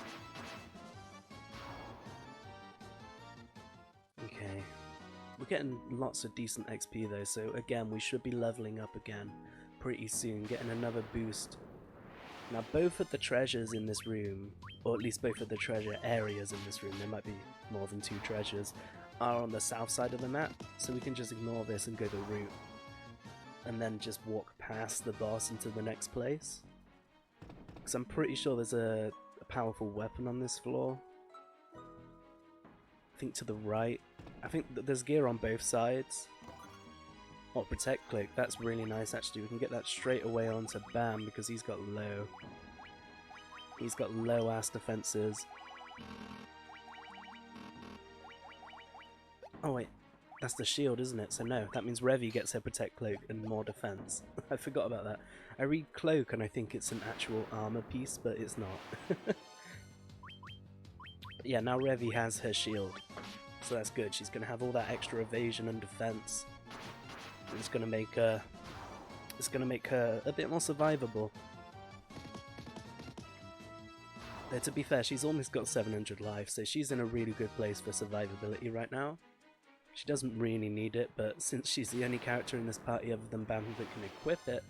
Okay. We're getting lots of decent XP though, so again, we should be leveling up again pretty soon, getting another boost. Now both of the treasures in this room, or at least both of the treasure areas in this room, there might be more than 2 treasures, are on the south side of the map, so we can just ignore this and go the route. And then just walk past the boss into the next place. Because I'm pretty sure there's a powerful weapon on this floor. I think to the right. I think there's gear on both sides. Oh, Protect Cloak, that's really nice actually. We can get that straight away onto Bam because he's got low. He's got low ass defenses. Oh wait, that's the shield, isn't it? So no, that means Revy gets her Protect Cloak and more defense. I forgot about that. I read Cloak and I think it's an actual armor piece, but it's not. But yeah, now Revy has her shield. So that's good. She's going to have all that extra evasion and defense. It's going to make her a bit more survivable. Though to be fair, she's almost got 700 life, so she's in a really good place for survivability right now. She doesn't really need it, but since she's the only character in this party other than Bam that can equip it,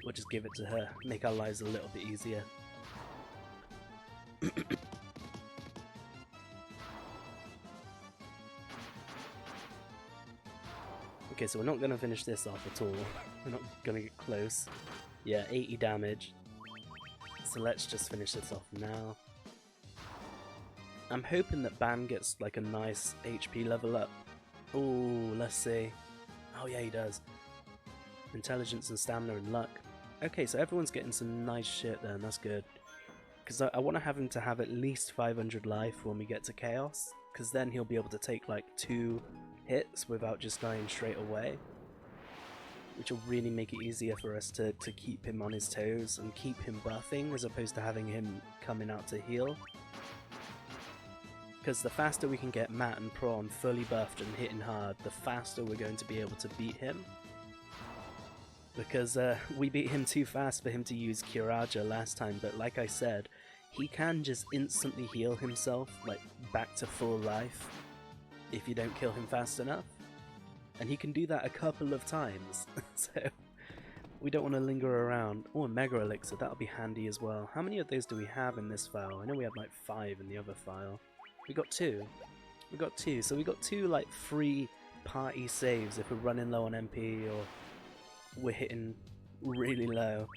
we'll just give it to her, make our lives a little bit easier. Okay, so we're not going to finish this off at all. We're not going to get close. Yeah, 80 damage. So let's just finish this off now. I'm hoping that Bam gets like a nice HP level up. Ooh, let's see. Oh yeah, he does. Intelligence and stamina and luck. Okay, so everyone's getting some nice shit then, that's good. Because I want to have him to have at least 500 life when we get to Chaos. Because then he'll be able to take like 2 hits without just dying straight away, which will really make it easier for us to keep him on his toes and keep him buffing as opposed to having him coming out to heal. Because the faster we can get Matt and Prawn fully buffed and hitting hard, the faster we're going to be able to beat him. Because we beat him too fast for him to use Kiraja last time, but like I said, he can just instantly heal himself like back to full life if you don't kill him fast enough, and he can do that a couple of times, so we don't want to linger around. Oh, a Mega Elixir, that'll be handy as well. How many of those do we have in this file? I know we had like 5 in the other file. We got 2. We got 2, so we got 2 like free party saves if we're running low on MP or we're hitting really low.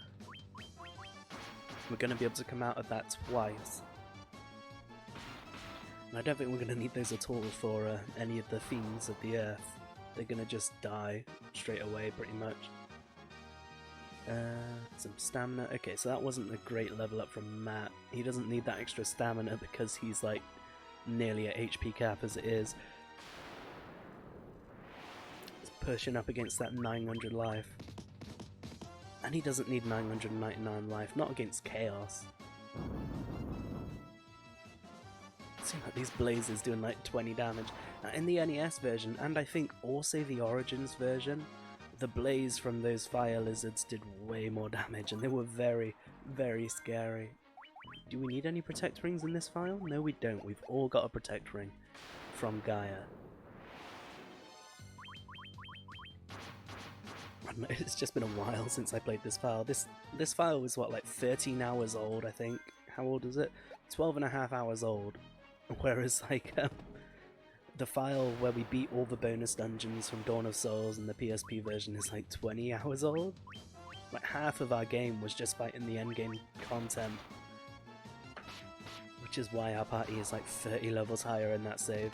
We're going to be able to come out of that twice. And I don't think we're going to need those at all for any of the Fiends of the Earth. They're going to just die straight away, pretty much. Some stamina. Okay, so that wasn't a great level up from Matt. He doesn't need that extra stamina because he's like nearly at HP cap as it is. He's pushing up against that 900 life. And he doesn't need 999 life, not against Chaos. Seems like these blazes doing like 20 damage. Now in the NES version, and I think also the Origins version, the blaze from those fire lizards did way more damage and they were very, very scary. Do we need any protect rings in this file? No, we don't. We've all got a protect ring from Gaia. I don't know, it's just been a while since I played this file. This file was what, like 13 hours old, I think. How old is it? 12.5 hours old. Whereas like the file where we beat all the bonus dungeons from Dawn of Souls and the PSP version is like 20 hours old. Like half of our game was just fighting the endgame content. Which is why our party is like 30 levels higher in that save.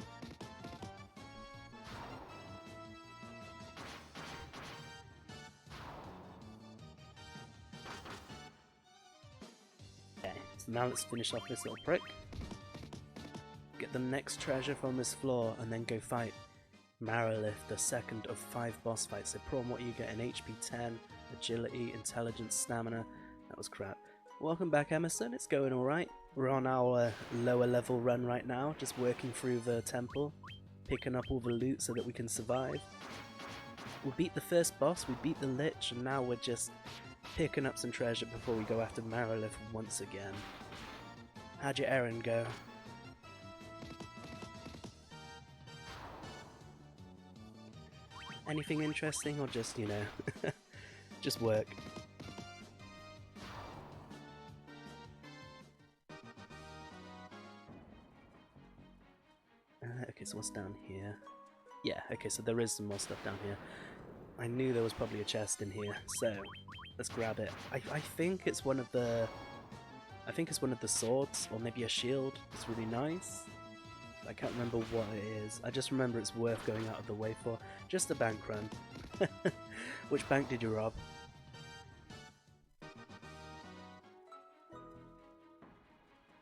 Okay, so now let's finish off this little prick. Get the next treasure from this floor and then go fight Marilith, the second of 5 boss fights. So Prawn, what are you getting? HP 10, Agility, Intelligence, Stamina. That was crap. Welcome back, Emerson. It's going alright. We're on our lower level run right now, just working through the temple, picking up all the loot so that we can survive. We beat the first boss, we beat the Lich, and now we're just picking up some treasure before we go after Marilith once again. How'd your errand go? Anything interesting, or just, you know, just work? Okay, so what's down here? Yeah, okay, so there is some more stuff down here. I knew there was probably a chest in here, so let's grab it. I think it's one of the... I think it's one of the swords, or maybe a shield. It's really nice. I can't remember what it is. I just remember it's worth going out of the way for. Just a bank run. Which bank did you rob?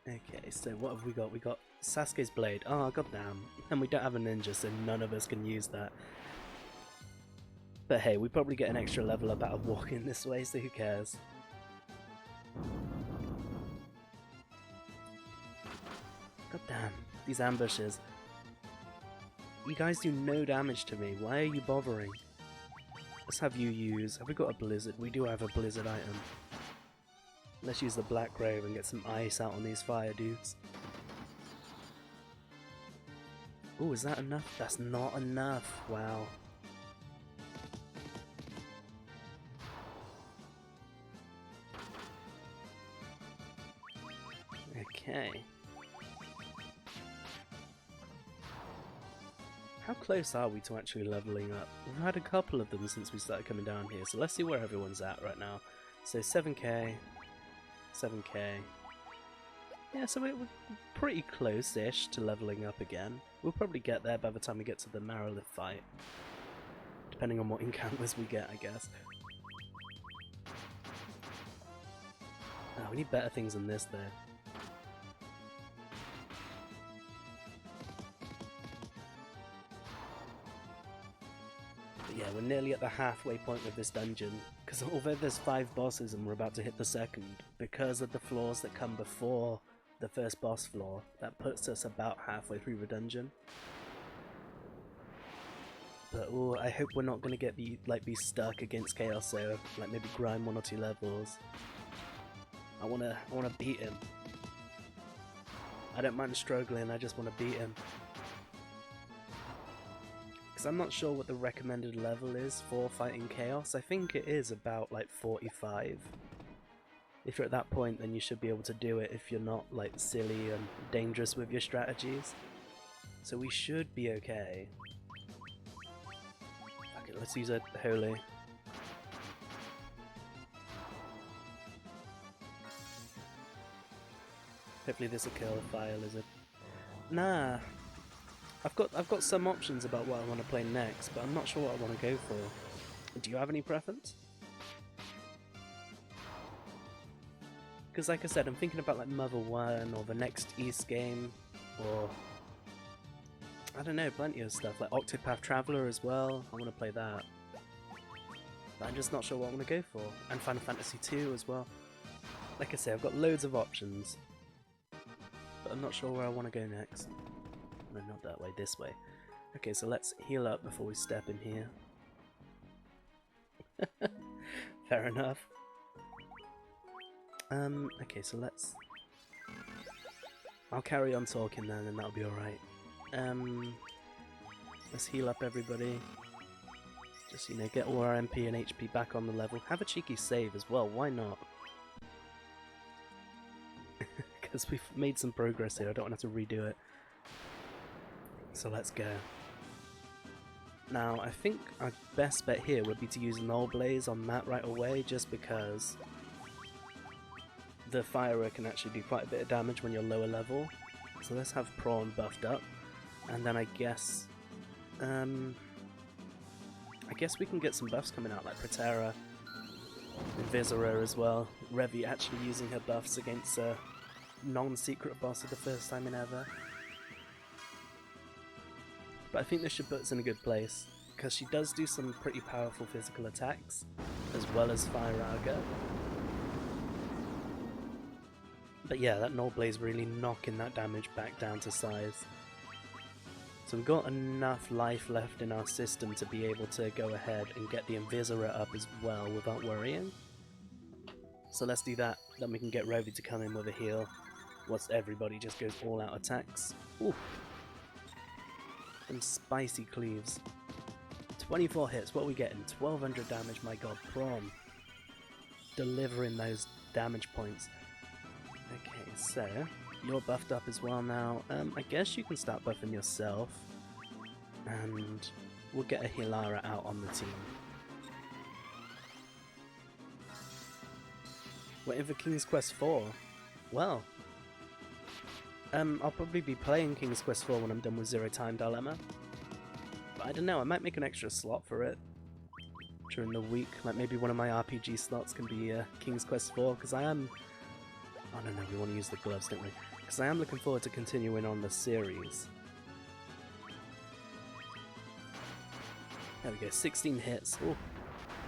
Okay, so what have we got? We got Sasuke's blade. Oh, goddamn. And we don't have a ninja, so none of us can use that. But hey, we probably get an extra level up out of walking this way, so who cares? Goddamn, these ambushes. You guys do no damage to me. Why are you bothering? Let's have you use... Have we got a blizzard? We do have a blizzard item. Let's use the black grave and get some ice out on these fire dudes. Ooh, is that enough? That's not enough. Wow. Okay. How close are we to actually leveling up? We've had a couple of them since we started coming down here, so let's see where everyone's at right now. So 7k, 7k. Yeah, so we're pretty close-ish to leveling up again. We'll probably get there by the time we get to the Marilith fight. Depending on what encounters we get, I guess. Oh, we need better things than this, though. But yeah, we're nearly at the halfway point with this dungeon, because although there's 5 bosses and we're about to hit the second, because of the floors that come before the first boss floor, that puts us about halfway through the dungeon. But ooh, I hope we're not gonna get be stuck against Chaos, so like maybe grind 1 or 2 levels. I wanna beat him. I don't mind struggling, I just wanna beat him. Because I'm not sure what the recommended level is for fighting Chaos. I think it is about like 45. If you're at that point, then you should be able to do it if you're not like silly and dangerous with your strategies. So we should be okay. Okay, let's use a holy. Hopefully this will kill the fire lizard. Nah. I've got some options about what I want to play next, but I'm not sure what I want to go for. Do you have any preference? Because like I said, I'm thinking about like Mother 1 or the next East game, or I don't know, plenty of stuff, like Octopath Traveler as well. I want to play that. But I'm just not sure what I want to go for. And Final Fantasy 2 as well. Like I say, I've got loads of options, but I'm not sure where I want to go next. No, not that way, this way. Okay, so let's heal up before we step in here. Fair enough. Okay, so let's... I'll carry on talking then, and that'll be alright. Let's heal up everybody. Just, you know, get all our MP and HP back on the level. Have a cheeky save as well, why not? Because we've made some progress here, I don't want to have to redo it. So let's go. Now, I think our best bet here would be to use Null Blaze on Matt right away, just because the Firer can actually do quite a bit of damage when you're lower level. So let's have Prawn buffed up, and then I guess we can get some buffs coming out, like Protera, Invisora as well. Revi actually using her buffs against a non-secret boss for the first time in ever. but I think this should put us in a good place, because she does do some pretty powerful physical attacks, as well as Fire Auger. But yeah, that Null Blade's really knocking that damage back down to size. So we've got enough life left in our system to be able to go ahead and get the Invisora up as well without worrying. So let's do that, then we can get Revy to come in with a heal, whilst everybody just goes all out attacks. Ooh. Some spicy cleaves. 24 hits, what are we getting? 1200 damage, my god, Prom. Delivering those damage points. Okay, so you're buffed up as well now. I guess you can start buffing yourself, and we'll get a Hilara out on the team. Waiting for King's Quest 4. Well, I'll probably be playing King's Quest 4 when I'm done with Zero Time Dilemma. But I don't know, I might make an extra slot for it during the week. Like maybe one of my RPG slots can be King's Quest 4, because I am... Oh no, we want to use the gloves, don't we? Because I am looking forward to continuing on the series. There we go, 16 hits. Ooh.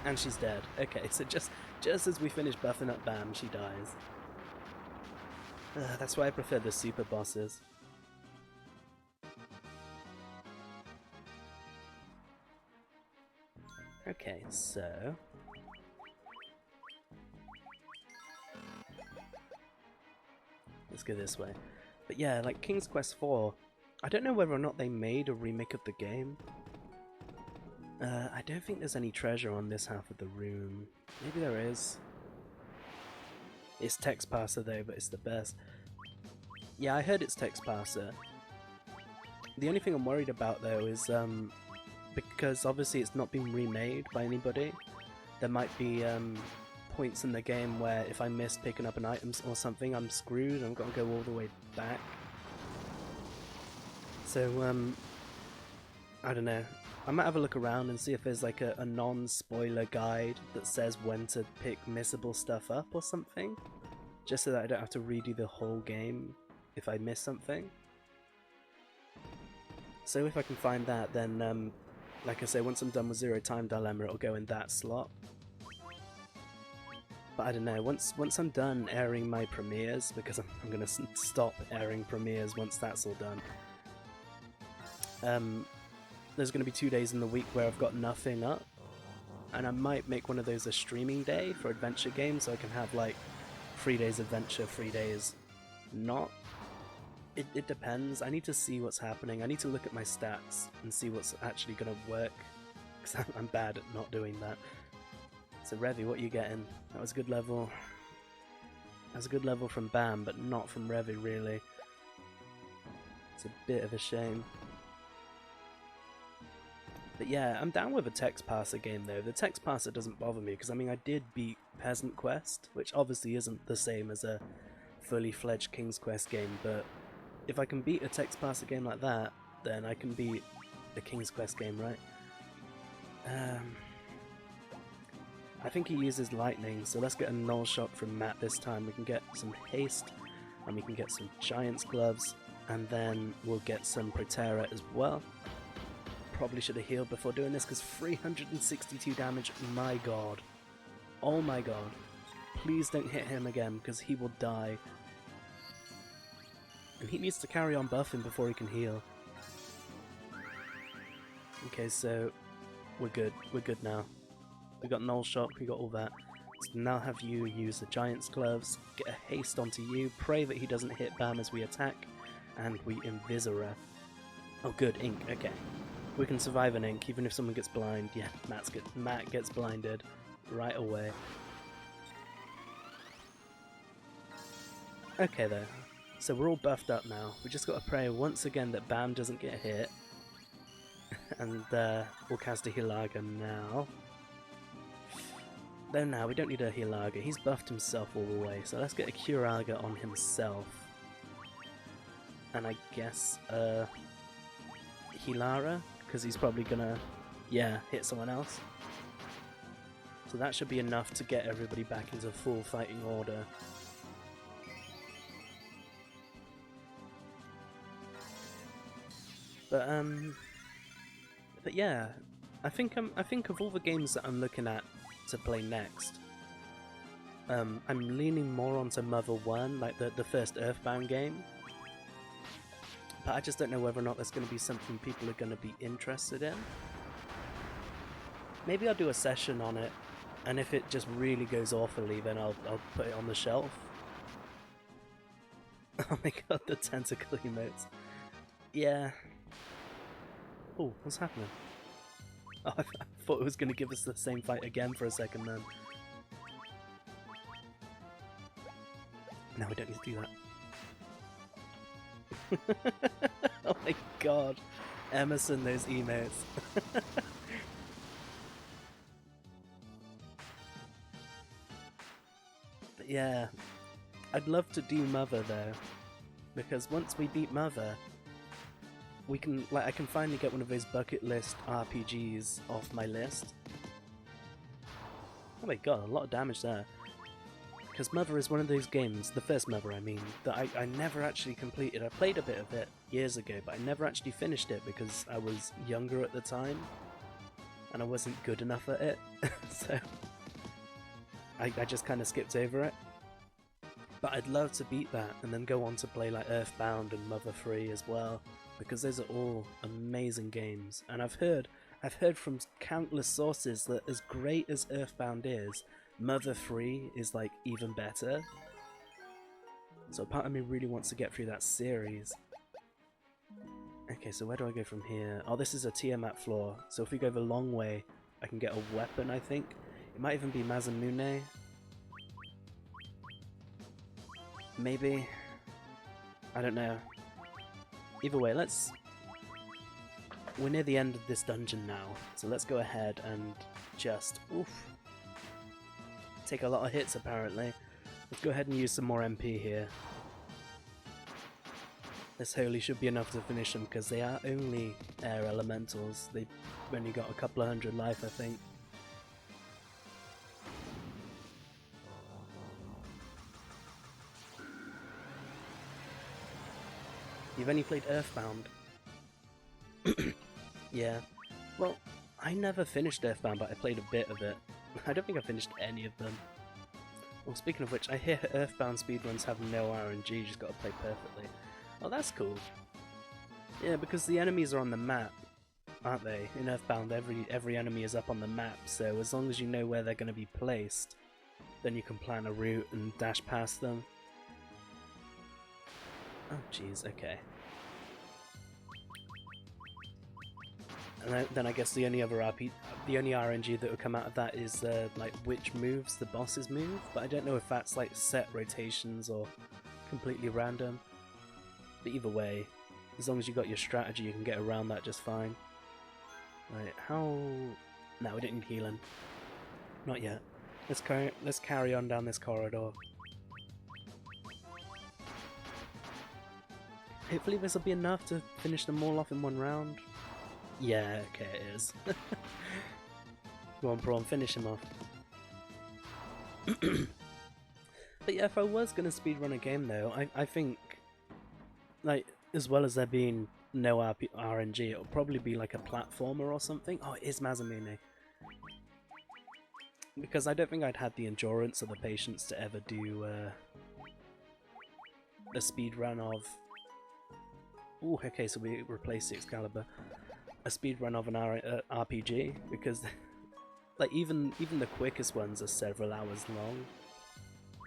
And she's dead. Okay, so just as we finish buffing up Bam, she dies. That's why I prefer the super bosses. Okay, so... let's go this way. But yeah, like King's Quest 4, I don't know whether or not they made a remake of the game. I don't think there's any treasure on this half of the room. Maybe there is. It's text parser though, but it's the best. Yeah, I heard it's text parser. The only thing I'm worried about though is because obviously it's not been remade by anybody, there might be points in the game where if I miss picking up an item or something, I'm screwed. I've got to go all the way back. So I don't know. I might have a look around and see if there's like a non-spoiler guide that says when to pick missable stuff up or something, just so that I don't have to redo the whole game if I miss something. So if I can find that, then like I say, once I'm done with Zero Time Dilemma, it'll go in that slot. But I don't know, once I'm done airing my premieres, because I'm going to stop airing premieres once that's all done, there's going to be 2 days in the week where I've got nothing up, and I might make one of those a streaming day for adventure games, so I can have like 3 days adventure, 3 days not. It depends. I need to see what's happening. I need to look at my stats and see what's actually going to work, because I'm bad at not doing that. So Revy, what are you getting? That was a good level. That was a good level from Bam, but not from Revy really. It's a bit of a shame. But yeah, I'm down with a text parser game though. The text parser doesn't bother me, because I mean I did beat Peasant Quest, which obviously isn't the same as a fully fledged King's Quest game, but if I can beat a text parser game like that, then I can beat the King's Quest game, right? I think he uses lightning, so let's get a null shot from Matt this time. We can get some haste, and we can get some Giant's Gloves, and then we'll get some Protera as well. Probably should have healed before doing this, because 362 damage, my god. Oh my god. Please don't hit him again, because he will die. And he needs to carry on buffing before he can heal. Okay, so we're good. We're good now. We got Null Shock, we got all that. So now have you use the Giant's Gloves, get a haste onto you, pray that he doesn't hit Bam as we attack, and we Invisora. Oh good, ink, okay. We can survive an ink, even if someone gets blind. Yeah, Matt gets blinded right away. Okay though, so we're all buffed up now. We just got to pray once again that Bam doesn't get hit. And we'll cast a Hilaga now. Then now, we don't need a Hilaga, he's buffed himself all the way, so let's get a Curaga on himself. And I guess Hilara, because he's probably gonna, yeah, hit someone else. So that should be enough to get everybody back into full fighting order. But But yeah, I think of all the games that I'm looking at to play next, I'm leaning more onto Mother 1, like the first Earthbound game. But I just don't know whether or not that's going to be something people are going to be interested in. Maybe I'll do a session on it, and if it just really goes awfully, then I'll put it on the shelf. Oh my god, the tentacle emotes. Yeah. Oh, what's happening? Oh, I thought it was going to give us the same fight again for a second then. No, we don't need to do that. Oh my god. Emerson, those emotes. But yeah, I'd love to do Mother though, because once we beat Mother, we can, like, I can finally get one of those bucket list RPGs off my list. Oh my god, a lot of damage there. Because Mother is one of those games, the first Mother I mean, that I never actually completed. I played a bit of it years ago, but I never actually finished it because I was younger at the time, and I wasn't good enough at it, so I just kind of skipped over it. But I'd love to beat that, and then go on to play like Earthbound and Mother 3 as well, because those are all amazing games, and I've heard from countless sources that as great as Earthbound is, Mother 3 is like even better. So part of me really wants to get through that series. Okay, so where do I go from here? Oh, this is a Tiamat floor, so if we go the long way, I can get a weapon, I think. It might even be Masamune. Maybe. I don't know. Either way, we're near the end of this dungeon now, so let's go ahead and just... Oof. Take a lot of hits apparently. Let's go ahead and use some more MP here. This holy should be enough to finish them because they are only air elementals. They've only got a couple of hundred life, I think. You've only played Earthbound? Yeah. Well, I never finished Earthbound, but I played a bit of it. I don't think I finished any of them. Well, speaking of which, I hear Earthbound speedruns have no RNG, you just gotta play perfectly. Oh, that's cool. Yeah, because the enemies are on the map, aren't they? In Earthbound, every enemy is up on the map, so as long as you know where they're gonna be placed, then you can plan a route and dash past them. Oh, jeez, okay. And then I guess the only RNG that would come out of that is like which moves the bosses move, but I don't know if that's like set rotations or completely random. But either way, as long as you got your strategy, you can get around that just fine. Right, how... No, we don't need healing. Not yet. Let's carry on down this corridor. Hopefully this will be enough to finish them all off in one round. Yeah, okay, it is. Go on, Prawn, finish him off. But yeah, if I was going to speedrun a game though, I think, like, as well as there being no RNG, it'll probably be like a platformer or something. Oh, it is Masamune. Because I don't think I'd had the endurance or the patience to ever do a speedrun of... Ooh, okay, so we replaced the Excalibur. A speedrun of an RPG, because like even the quickest ones are several hours long,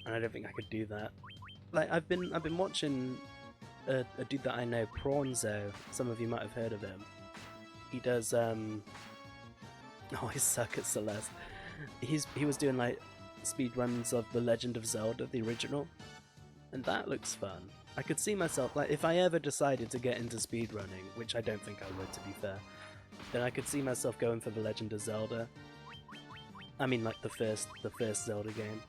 and I don't think I could do that. Like I've been watching a dude that I know, Prawnzo. Some of you might have heard of him. He does oh, I suck at Celeste. He was doing like speedruns of The Legend of Zelda, the original, and that looks fun. I could see myself, like, if I ever decided to get into speedrunning, which I don't think I would, to be fair, then I could see myself going for The Legend of Zelda. I mean, like, the first Zelda game.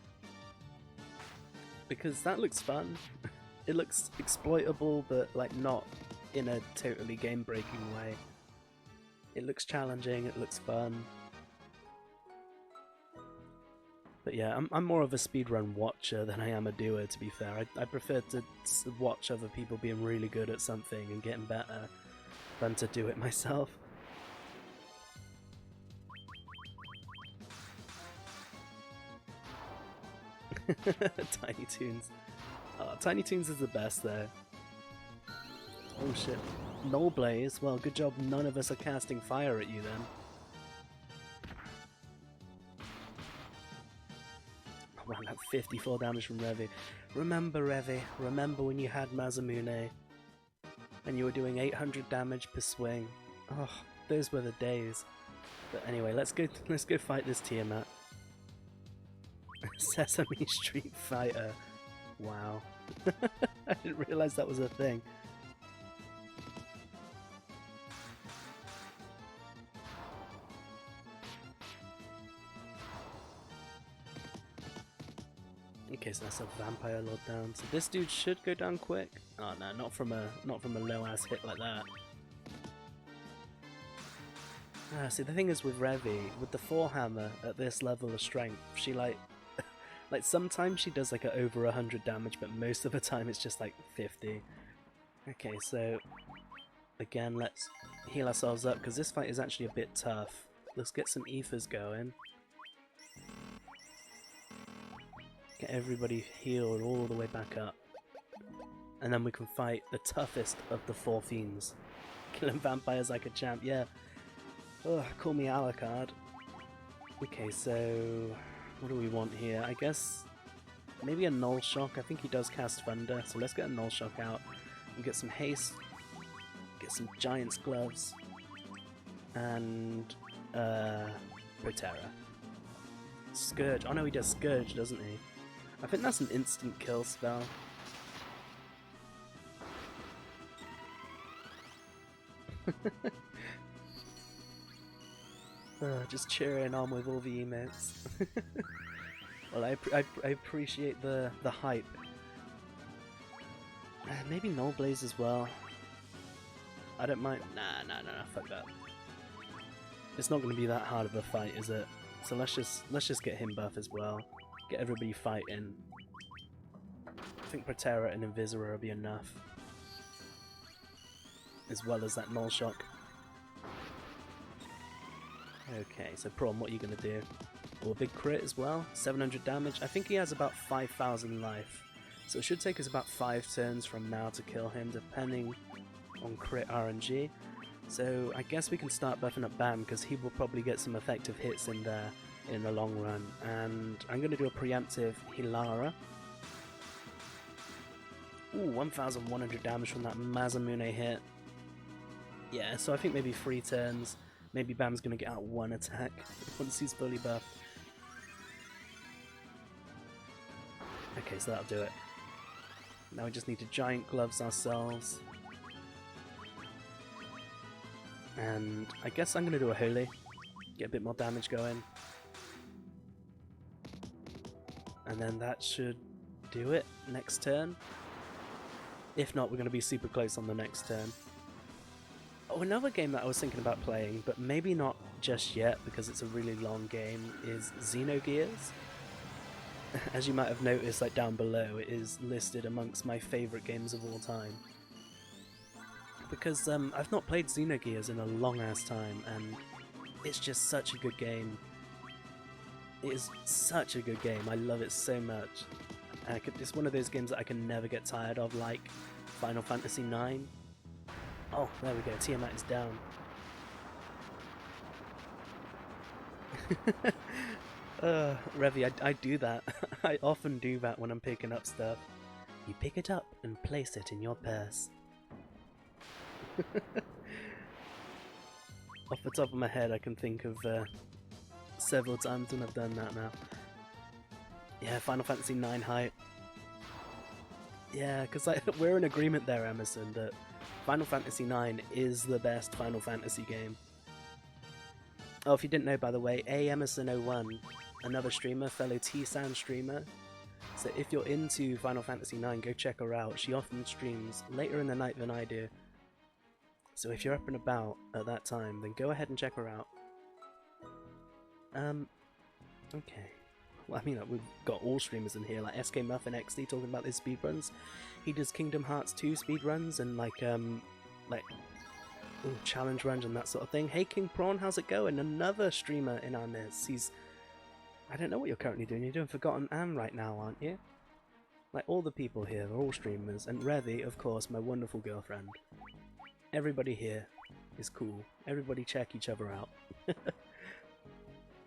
Because that looks fun. It looks exploitable, but, like, not in a totally game-breaking way. It looks challenging, it looks fun. But yeah, I'm more of a speedrun watcher than I am a doer, to be fair. I prefer to watch other people being really good at something and getting better than to do it myself. Tiny Toons. Oh, Tiny Toons is the best though. Oh shit. Null Blaze, well good job none of us are casting fire at you then. Oh man, that 54 damage from Revi. Remember Revi, remember when you had Masamune and you were doing 800 damage per swing. Oh, those were the days. But anyway, let's go fight this Tiamat. Sesame Street Fighter. Wow. I didn't realise that was a thing. Okay, so that's a vampire lord down. So this dude should go down quick. Oh no, not from a low ass hit like that. See the thing is with Revi, with the forehammer at this level of strength, she like sometimes she does like a over 100 damage, but most of the time it's just like 50. Okay, so again let's heal ourselves up because this fight is actually a bit tough. Let's get some ethers going. Get everybody healed all the way back up. And then we can fight the toughest of the 4 fiends. Killing vampires like a champ, yeah. Ugh, call me Alucard. Okay, so what do we want here? I guess maybe a Null Shock. I think he does cast Thunder, so let's get a Null Shock out. And get some haste. Get some Giant's Gloves. And Protera. Scourge. Oh no, he does Scourge, doesn't he? I think that's an instant kill spell. Just cheering on with all the emotes. Well, I appreciate the hype. Maybe Null Blaze as well. I don't mind. Nah, fuck that. It's not going to be that hard of a fight, is it? So let's just get him buff as well. Get everybody fighting. I think Protera and Invisora will be enough. As well as that Null Shock. Okay, so Prawn, what are you going to do? Oh, a big crit as well. 700 damage. I think he has about 5,000 life. So it should take us about 5 turns from now to kill him, depending on crit RNG. So I guess we can start buffing up Bam, because he will probably get some effective hits in there in the long run. And I'm going to do a preemptive Hilara. Ooh, 1,100 damage from that Masamune hit. Yeah, so I think maybe 3 turns. Maybe Bam's going to get out 1 attack once he's fully buffed. Okay, so that'll do it. Now we just need to Giant Gloves ourselves. And I guess I'm going to do a Holy. Get a bit more damage going. And then that should do it next turn. If not, we're going to be super close on the next turn. Oh, another game that I was thinking about playing, but maybe not just yet because it's a really long game, is Xenogears. As you might have noticed, like down below, it is listed amongst my favourite games of all time. Because I've not played Xenogears in a long ass time, and it's just such a good game. It is such a good game. I love it so much. It's one of those games that I can never get tired of, like Final Fantasy IX. Oh, there we go. Tiamat is down. Revi, I do that. I often do that when I'm picking up stuff. You pick it up and place it in your purse. Off the top of my head, I can think of several times when I've done that now. Yeah, Final Fantasy IX hype. Yeah, because we're in agreement there, Emerson, that Final Fantasy IX is the best Final Fantasy game. Oh, if you didn't know, by the way, Emerson01, another streamer, fellow T-Sound streamer. So if you're into Final Fantasy IX, go check her out. She often streams later in the night than I do. So if you're up and about at that time, then go ahead and check her out. Okay. Well, I mean, we've got all streamers in here, like SK Muffin XD talking about his speedruns. He does Kingdom Hearts 2 speedruns and challenge runs and that sort of thing. Hey King Prawn, how's it going? Another streamer in our midst. I don't know what you're currently doing. You're doing Forgotten Anne right now, aren't you? Like, all the people here are all streamers, and Revi, of course, my wonderful girlfriend. Everybody here is cool. Everybody check each other out.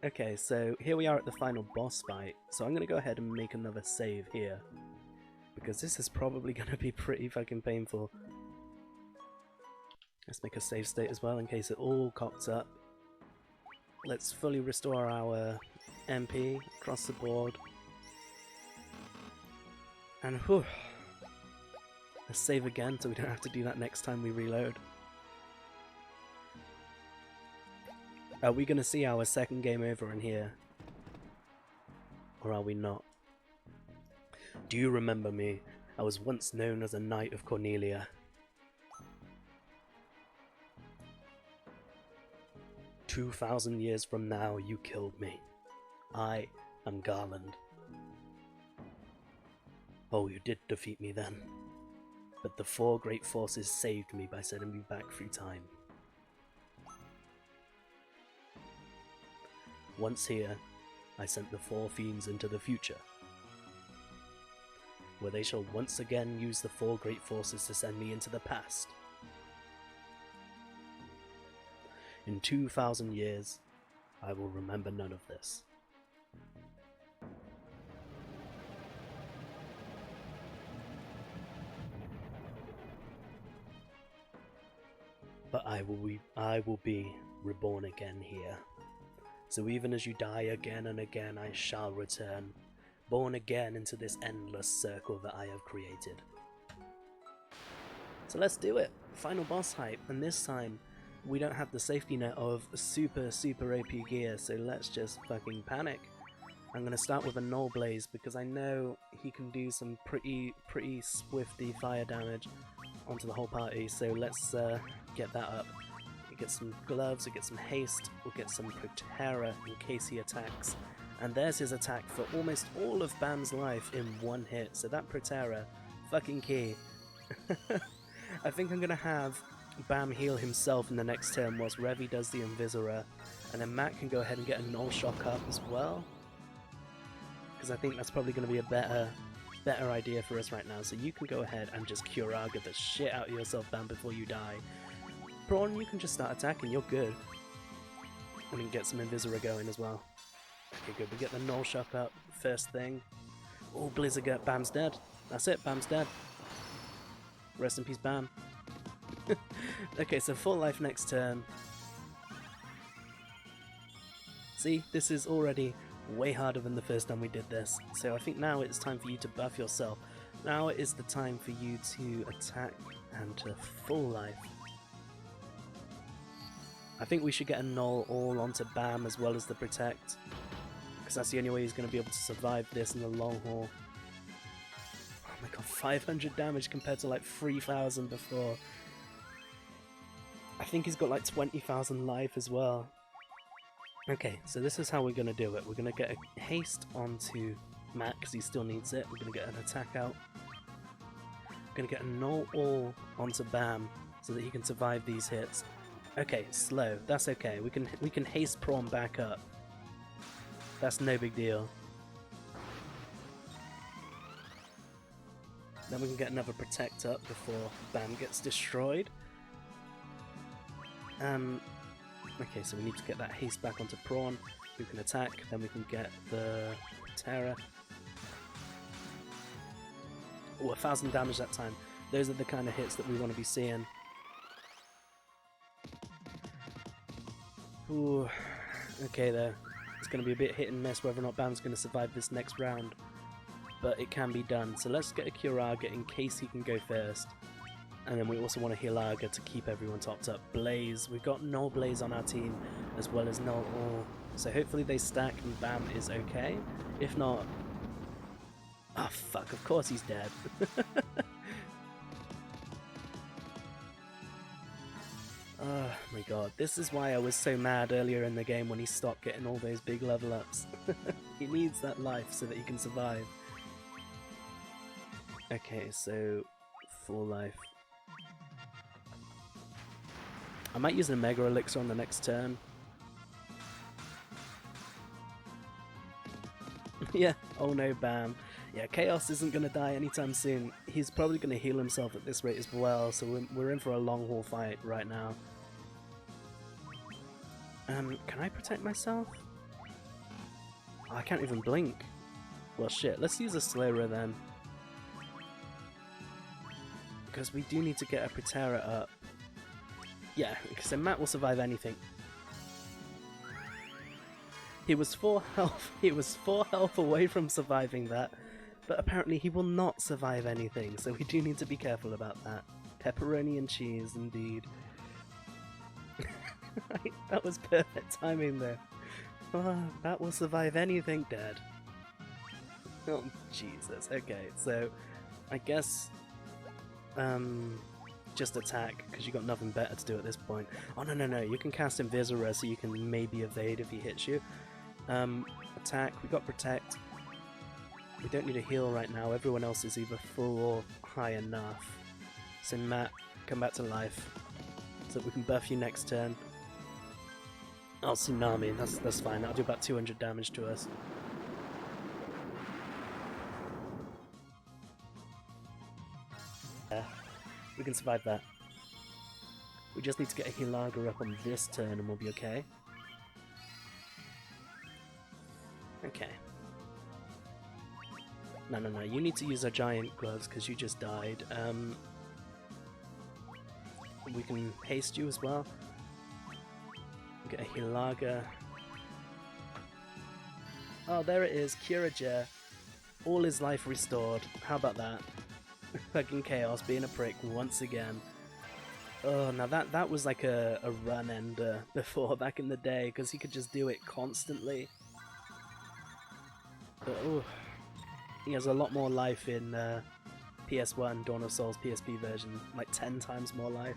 Okay, so here we are at the final boss fight. So I'm going to go ahead and make another save here, because this is probably going to be pretty fucking painful. Let's make a save state as well in case it all cocks up. Let's fully restore our MP across the board. And whew, let's save again so we don't have to do that next time we reload. Are we going to see our second game over in here? Or are we not? Do you remember me? I was once known as a Knight of Cornelia. 2,000 years from now, you killed me. I am Garland. Oh, you did defeat me then. But the four great forces saved me by sending me back through time. Once here, I sent the four fiends into the future, where they shall once again use the four great forces to send me into the past. In 2,000 years, I will remember none of this. But I will be reborn again here. So even as you die again and again, I shall return, born again into this endless circle that I have created. So let's do it! Final boss hype, and this time, we don't have the safety net of super OP gear, so let's just fucking panic. I'm going to start with a Null Blaze because I know he can do some pretty swifty fire damage onto the whole party, so let's get that up. We get some gloves, we get some haste, we'll get some Protera in case he attacks. And there's his attack for almost all of Bam's life in one hit, so that Protera, fucking key. I think I'm going to have Bam heal himself in the next turn whilst Revi does the Invisora, and then Matt can go ahead and get a Null Shock up as well, because I think that's probably going to be a better idea for us right now. So you can go ahead and just Curaga the shit out of yourself, Bam, before you die. Prawn, you can just start attacking, you're good. And we can get some Invisora going as well. Okay, good, we get the Null Shock up first thing. Oh, Blizzard, Bam's dead. That's it, Bam's dead. Rest in peace, Bam. Okay, so full life next turn. See, this is already way harder than the first time we did this. So I think now it's time for you to buff yourself. Now is the time for you to attack and to full life. I think we should get a Null all onto Bam as well as the Protect, because that's the only way he's going to be able to survive this in the long haul. Oh my god, 500 damage compared to like 3,000 before. I think he's got like 20,000 life as well. Okay, so this is how we're going to do it. We're going to get a haste onto Matt because he still needs it. We're going to get an attack out. We're going to get a Null all onto Bam so that he can survive these hits. Okay, slow. That's okay. We can haste Prawn back up. That's no big deal. Then we can get another Protect up before Bam gets destroyed. Okay, so we need to get that haste back onto Prawn, who can attack, then we can get the Terror. Oh, 1,000 damage that time. Those are the kind of hits that we want to be seeing. Ooh, okay there. It's going to be a bit hit and miss whether or not Bam's going to survive this next round, but it can be done. So let's get a Curaga in case he can go first. And then we also want to heal Aga to keep everyone topped up. Blaze, we've got Null Blaze on our team as well as Null All. So hopefully they stack and Bam is okay. If not... oh fuck, of course he's dead. Oh my god, this is why I was so mad earlier in the game when he stopped getting all those big level ups. He needs that life so that he can survive. Okay, so full life. I might use a Mega Elixir on the next turn. Yeah, oh no, Bam. Yeah, Chaos isn't going to die anytime soon. He's probably going to heal himself at this rate as well, so we're in for a long haul fight right now. Can I protect myself? Oh, I can't even blink. Well, shit, let's use a Slowra then. Because we do need to get a Protera up. Yeah, because then Matt will survive anything. He was 4 health. He was 4 health away from surviving that, but apparently he will not survive anything. So we do need to be careful about that. Pepperoni and cheese, indeed. That was perfect timing there. Oh, that will survive anything, dead. Oh Jesus. Okay, so I guess just attack, because you got nothing better to do at this point. Oh no, you can cast Invisora so you can maybe evade if he hits you. Attack, we got protect. We don't need a heal right now, everyone else is either full or high enough. So Matt, come back to life, so that we can buff you next turn. Oh, Tsunami, that's fine, that'll do about 200 damage to us. Yeah, we can survive that. We just need to get a Hilaga up on this turn and we'll be okay. Okay. No, you need to use our giant gloves because you just died. We can haste you as well. Get a Hilaga. Oh, there it is, Curager. All his life restored. How about that? Fucking Chaos being a prick once again. Oh, now that was like a run ender before, back in the day, because he could just do it constantly. But, ooh, he has a lot more life in PS1, Dawn of Souls PSP version, like 10 times more life.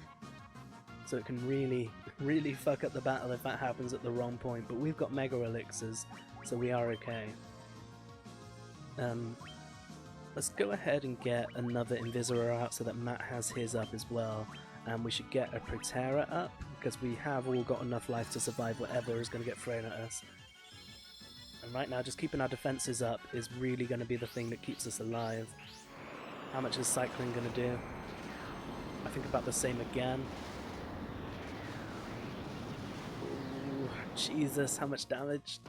So it can really, really fuck up the battle if that happens at the wrong point, but we've got Mega Elixirs, so we are okay. Let's go ahead and get another Invisora out so that Matt has his up as well, and we should get a Protera up, because we have all got enough life to survive whatever is going to get thrown at us. And right now, just keeping our defenses up is really going to be the thing that keeps us alive. How much is Cycling going to do? I think about the same again. Ooh, Jesus, how much damage?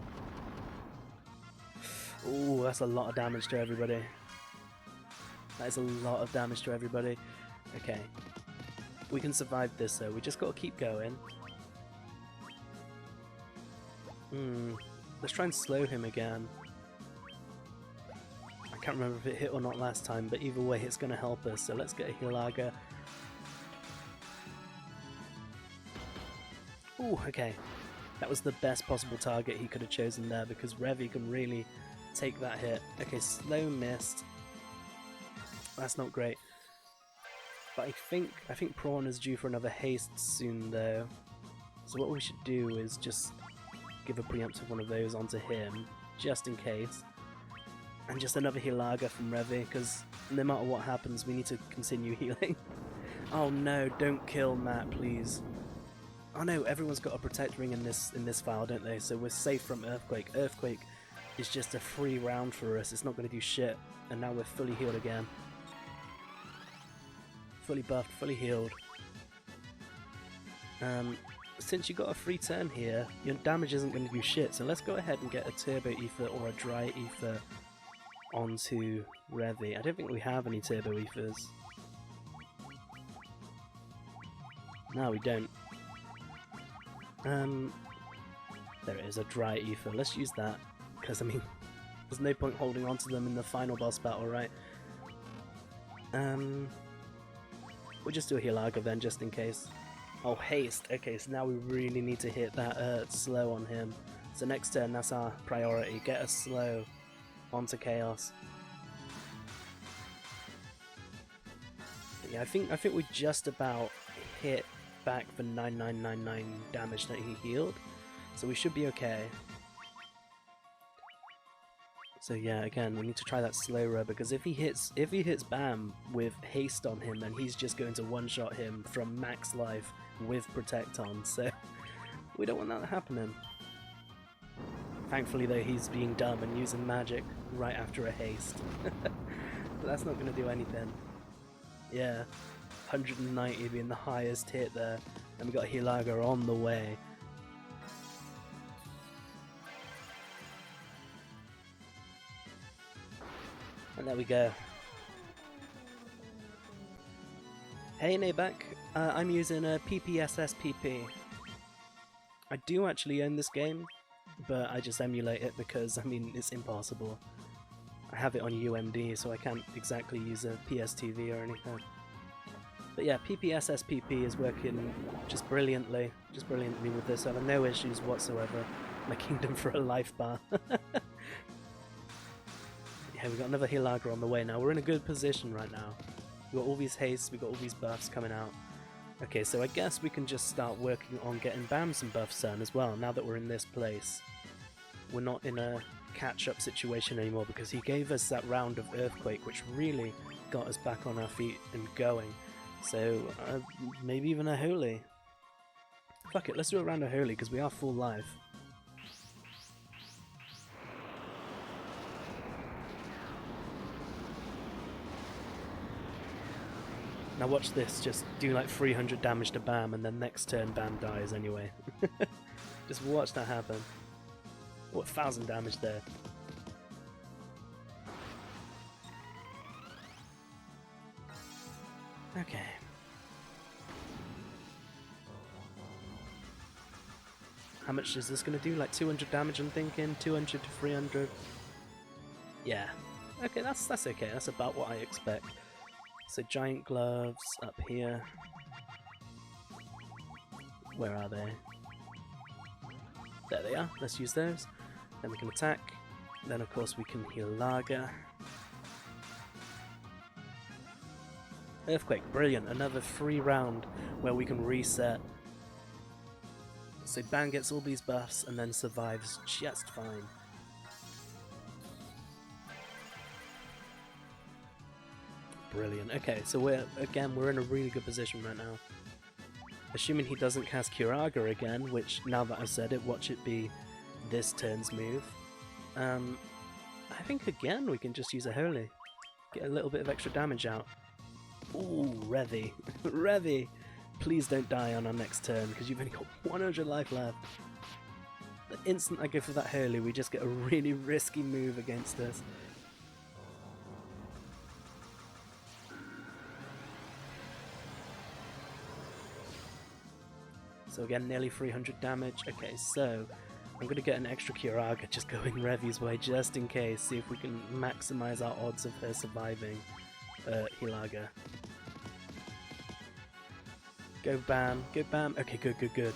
Ooh, that's a lot of damage to everybody. That is a lot of damage to everybody. Okay. We can survive this though, we just got to keep going. Let's try and slow him again. I can't remember if it hit or not last time, but either way it's going to help us, so let's get a Hilaga. Ooh, okay. That was the best possible target he could have chosen there, because Revy can really take that hit. Okay, slow missed. That's not great. But I think Prawn is due for another haste soon though. So what we should do is just give a preemptive one of those onto him, just in case. And just another Hilaga from Revy, because no matter what happens, we need to continue healing. Oh no, don't kill Matt, please. Oh no, everyone's got a Protect Ring in this file, don't they? So we're safe from Earthquake. Earthquake is just a free round for us, it's not going to do shit. And now we're fully healed again. Fully buffed, fully healed. Since you got a free turn here, your damage isn't going to do shit, so let's go ahead and get a Turbo Ether or a Dry Ether onto Revy. I don't think we have any Turbo Ethers. No, we don't. There it is, a Dry Ether. Let's use that, because I mean, there's no point holding on to them in the final boss battle, right? We'll just do a Hilaga then, just in case. Oh, haste. Okay, so now we really need to hit that slow on him. So next turn, that's our priority. Get a slow onto Chaos. But yeah, I think we just about hit back the 9999 damage that he healed. So we should be okay. So yeah, again, we need to try that Slowra, because if he hits Bam with haste on him, then he's just going to one-shot him from max life with Protect on, so we don't want that happening. Thankfully though, he's being dumb and using magic right after a haste. But that's not going to do anything. Yeah, 190 being the highest hit there. And we got Hilaga on the way. And there we go. Hey Nabak, I'm using a PPSSPP. I do actually own this game, but I just emulate it because, I mean, it's impossible. I have it on UMD, so I can't exactly use a PSTV or anything. But yeah, PPSSPP is working just brilliantly with this. I have no issues whatsoever. My Kingdom for a life bar. Yeah, we got another Hilaga on the way now. We're in a good position right now. We got all these hastes, we got all these buffs coming out. Okay, so I guess we can just start working on getting Bam some buffs done as well, now that we're in this place. We're not in a catch-up situation anymore, because he gave us that round of Earthquake, which really got us back on our feet and going. So, maybe even a Holy. Fuck it, let's do a round of Holy, because we are full life. Now watch this, just do like 300 damage to Bam, and then next turn Bam dies anyway. Just watch that happen. Oh, 1,000 damage there. Okay. How much is this going to do? Like 200 damage, I'm thinking? 200 to 300? Yeah. Okay, that's okay. That's about what I expect. So giant gloves up here. Where are they? There they are. Let's use those. Then we can attack. Then of course we can Hilaga. Earthquake, brilliant. Another free round where we can reset. So Bam gets all these buffs and then survives just fine. Brilliant. Okay, so we're in a really good position right now. Assuming he doesn't cast Kiraga again, which, now that I've said it, watch it be this turn's move. I think again we can just use a Holy. Get a little bit of extra damage out. Ooh, Revy. Revy! Please don't die on our next turn, because you've only got 100 life left. The instant I go for that Holy, we just get a really risky move against us. So again, nearly 300 damage. Okay, so I'm going to get an extra Kiraga, just going Revy's way, just in case. See if we can maximize our odds of her surviving Hilaga. Go Bam, go Bam. Okay, good, good, good.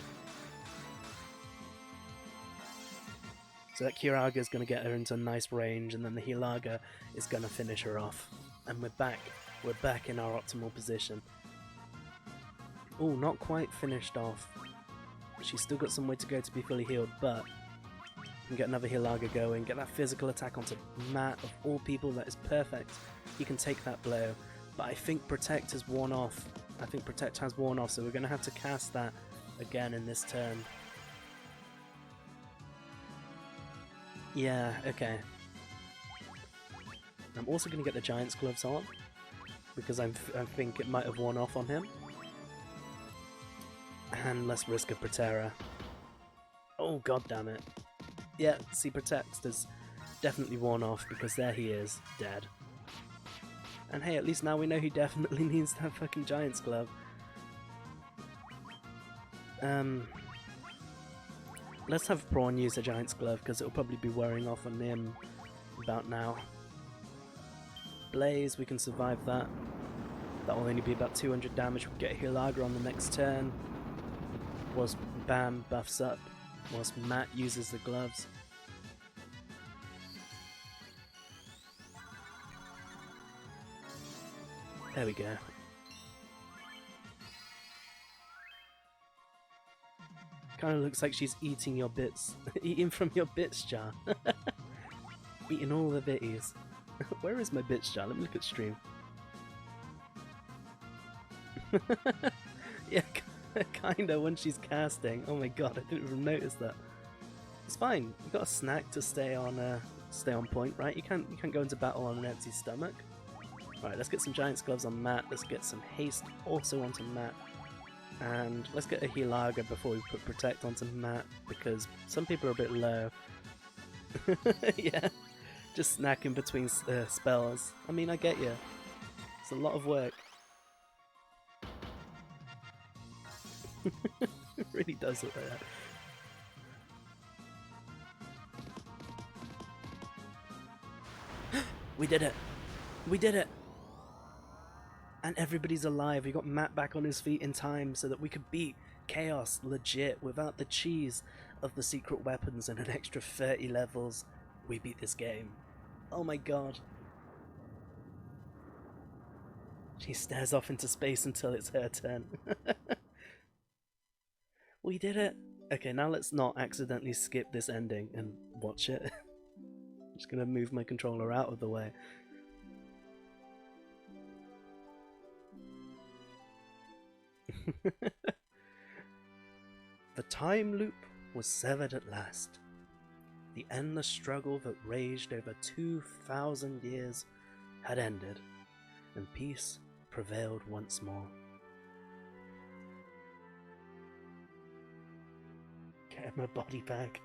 So that Kiraga is going to get her into a nice range, and then the Hilaga is going to finish her off. And we're back. We're back in our optimal position. Oh, not quite finished off. She's still got some way to go to be fully healed, but we can get another Hilaga going, get that physical attack onto Matt, of all people. That is perfect. He can take that blow, but I think Protect has worn off. I think Protect has worn off, so we're going to have to cast that again in this turn. Yeah, okay. I'm also going to get the Giant's Gloves on, because I think it might have worn off on him. And let's risk a Protera. Oh, god damn it. Yeah, see, Protect has definitely worn off, because there he is, dead. And hey, at least now we know he definitely needs that fucking Giant's Glove. Let's have Prawn use a Giant's Glove, because it'll probably be wearing off on him about now. Blaze, we can survive that. That will only be about 200 damage. We'll get Hilaga on the next turn. Whilst Bam buffs up, whilst Matt uses the gloves. There we go. Kind of looks like she's eating your bits, eating from your bits jar. Eating all the bitties. Where is my bits jar? Let me look at stream. Yeah, kinda when she's casting. Oh my god, I didn't even notice that. It's fine. You got a snack to stay on point, right? You can't go into battle on an empty stomach. Alright, let's get some Giant's Gloves on Matt, let's get some Haste also onto Matt, and let's get a Hilaga before we put Protect onto Matt, because some people are a bit low. Yeah, just snacking between spells. I mean, I get you. It's a lot of work. It really does look like that. We did it! We did it! And everybody's alive. We got Matt back on his feet in time so that we could beat Chaos legit without the cheese of the secret weapons and an extra 30 levels. We beat this game. Oh my god. She stares off into space until it's her turn. We did it! Okay, now let's not accidentally skip this ending and watch it. I'm just gonna move my controller out of the way. The time loop was severed at last. The endless struggle that raged over 2,000 years had ended, and peace prevailed once more. Get him a body bag.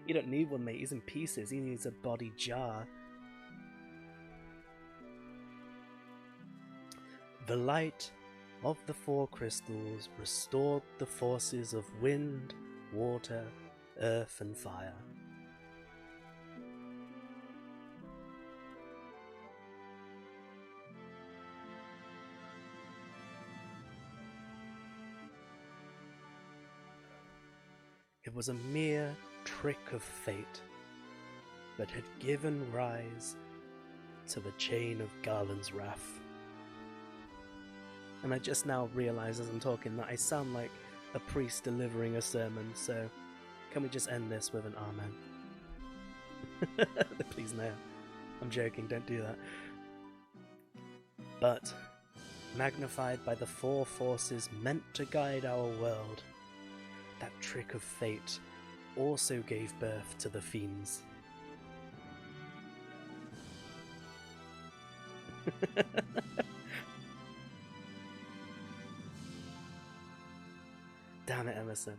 You don't need one, mate. He's in pieces. He needs a body jar. The light of the four crystals restored the forces of wind, water, earth, and fire. It was a mere trick of fate that had given rise to the chain of Garland's wrath. And I just now realise as I'm talking that I sound like a priest delivering a sermon, so can we just end this with an amen? Please no. I'm joking, don't do that. But, magnified by the four forces meant to guide our world, that trick of fate also gave birth to the fiends. Damn it, Emerson.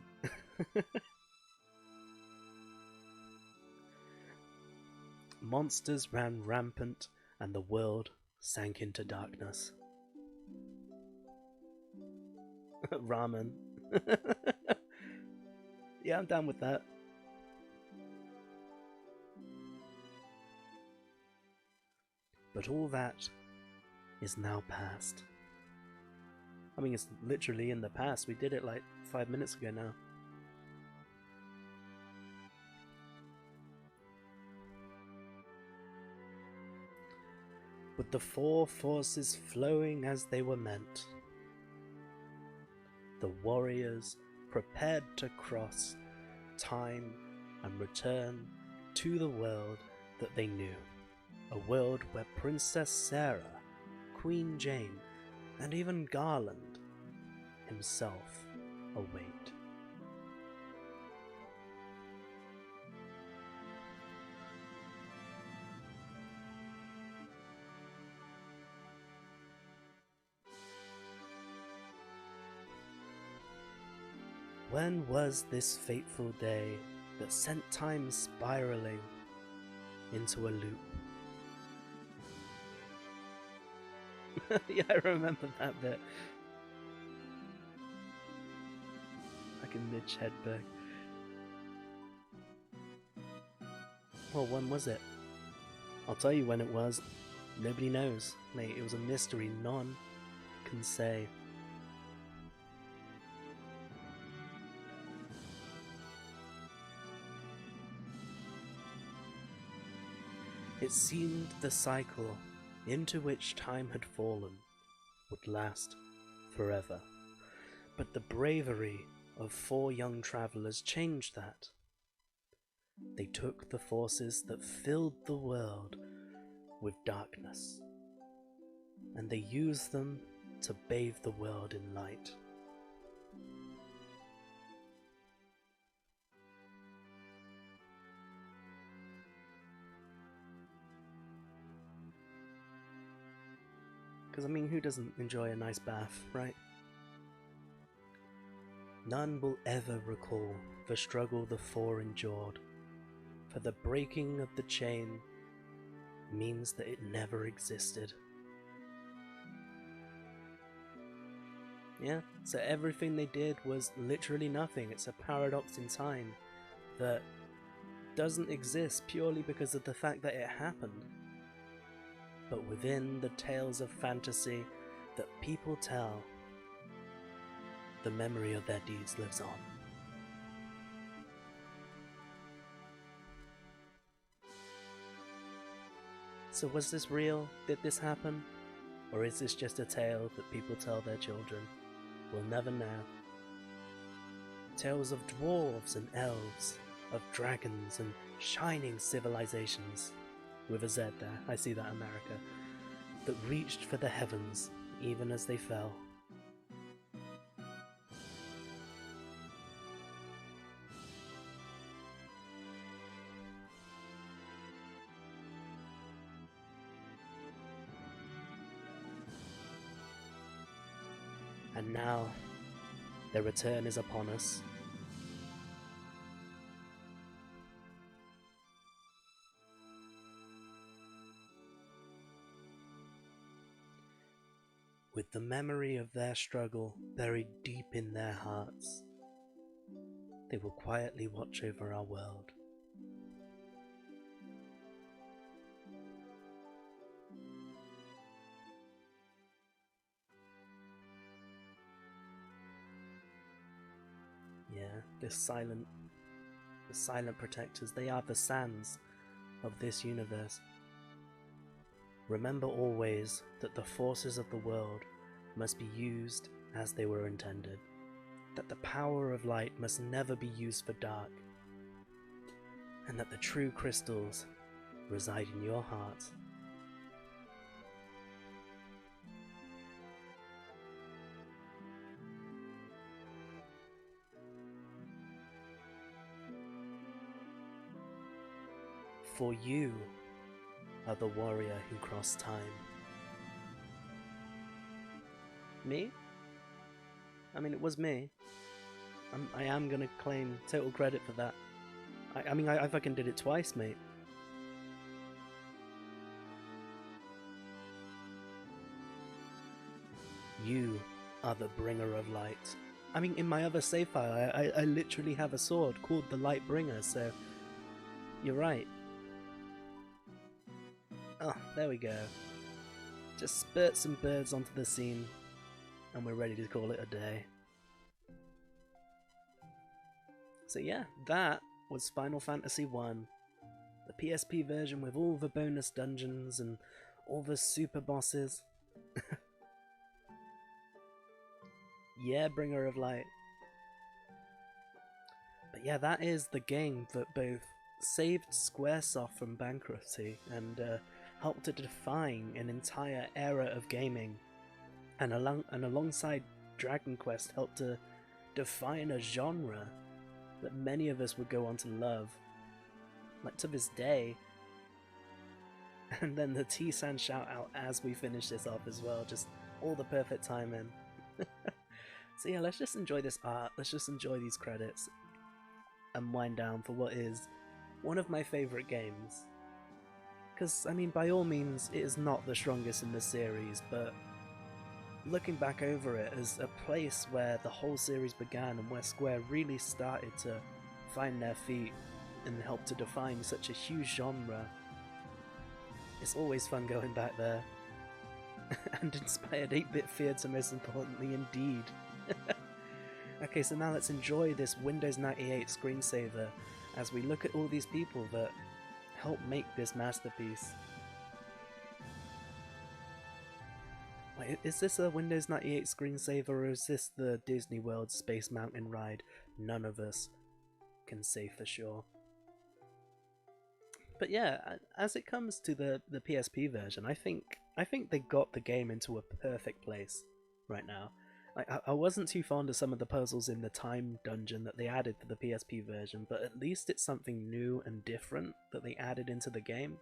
Monsters ran rampant and the world sank into darkness. Ramen. Yeah, I'm down with that. But all that is now past. I mean, it's literally in the past. We did it like 5 minutes ago now. With the four forces flowing as they were meant, the warriors prepared to cross time and return to the world that they knew. A world where Princess Sarah, Queen Jane, and even Garland himself await. When was this fateful day that sent time spiraling into a loop? Yeah, I remember that bit. Fucking Mitch Hedberg. Well, when was it? I'll tell you when it was. Nobody knows. Mate, it was a mystery none can say. It seemed the cycle into which time had fallen would last forever. But the bravery of four young travelers changed that. They took the forces that filled the world with darkness, and they used them to bathe the world in light. Because, I mean, who doesn't enjoy a nice bath, right? None will ever recall the struggle the four endured, for the breaking of the chain means that it never existed. Yeah, so everything they did was literally nothing. It's a paradox in time that doesn't exist purely because of the fact that it happened. But within the tales of fantasy that people tell, the memory of their deeds lives on. So was this real? Did this happen? Or is this just a tale that people tell their children? We'll never know. Tales of dwarves and elves, of dragons and shining civilizations, with a Z there, I see that America, that reached for the heavens even as they fell. And now, their return is upon us. With the memory of their struggle buried deep in their hearts, they will quietly watch over our world. Yeah, the silent protectors, they are the sands of this universe. Remember always that the forces of the world must be used as they were intended, that the power of light must never be used for dark, and that the true crystals reside in your heart. For you are the warrior who crossed time. Me? I mean, it was me. I am gonna claim total credit for that. I mean, I fucking did it twice, mate. You are the bringer of light. I mean, in my other save file, I literally have a sword called the Light Bringer, so you're right. Oh, there we go. Just spurt some birds onto the scene, and we're ready to call it a day. So yeah, that was Final Fantasy 1. The PSP version with all the bonus dungeons and all the super bosses. Yeah, Bringer of Light. But yeah, that is the game that both saved Squaresoft from bankruptcy and helped to define an entire era of gaming, and alongside Dragon Quest helped to define a genre that many of us would go on to love, like to this day. And then the T-San shout out as we finish this off as well, just all the perfect timing. So yeah, let's just enjoy this art, let's just enjoy these credits, and wind down for what is one of my favourite games. Because, I mean, by all means, it is not the strongest in the series, but looking back over it as a place where the whole series began and where Square really started to find their feet and help to define such a huge genre, it's always fun going back there. And inspired 8-bit theatre most importantly, indeed. Okay, so now let's enjoy this Windows 98 screensaver as we look at all these people that helped make this masterpiece. Wait, is this a Windows 98 screensaver, or is this the Disney World Space Mountain ride? None of us can say for sure. But yeah, as it comes to the PSP version, I think they got the game into a perfect place right now. Like, I wasn't too fond of some of the puzzles in the time dungeon that they added for the PSP version, but at least it's something new and different that they added into the game.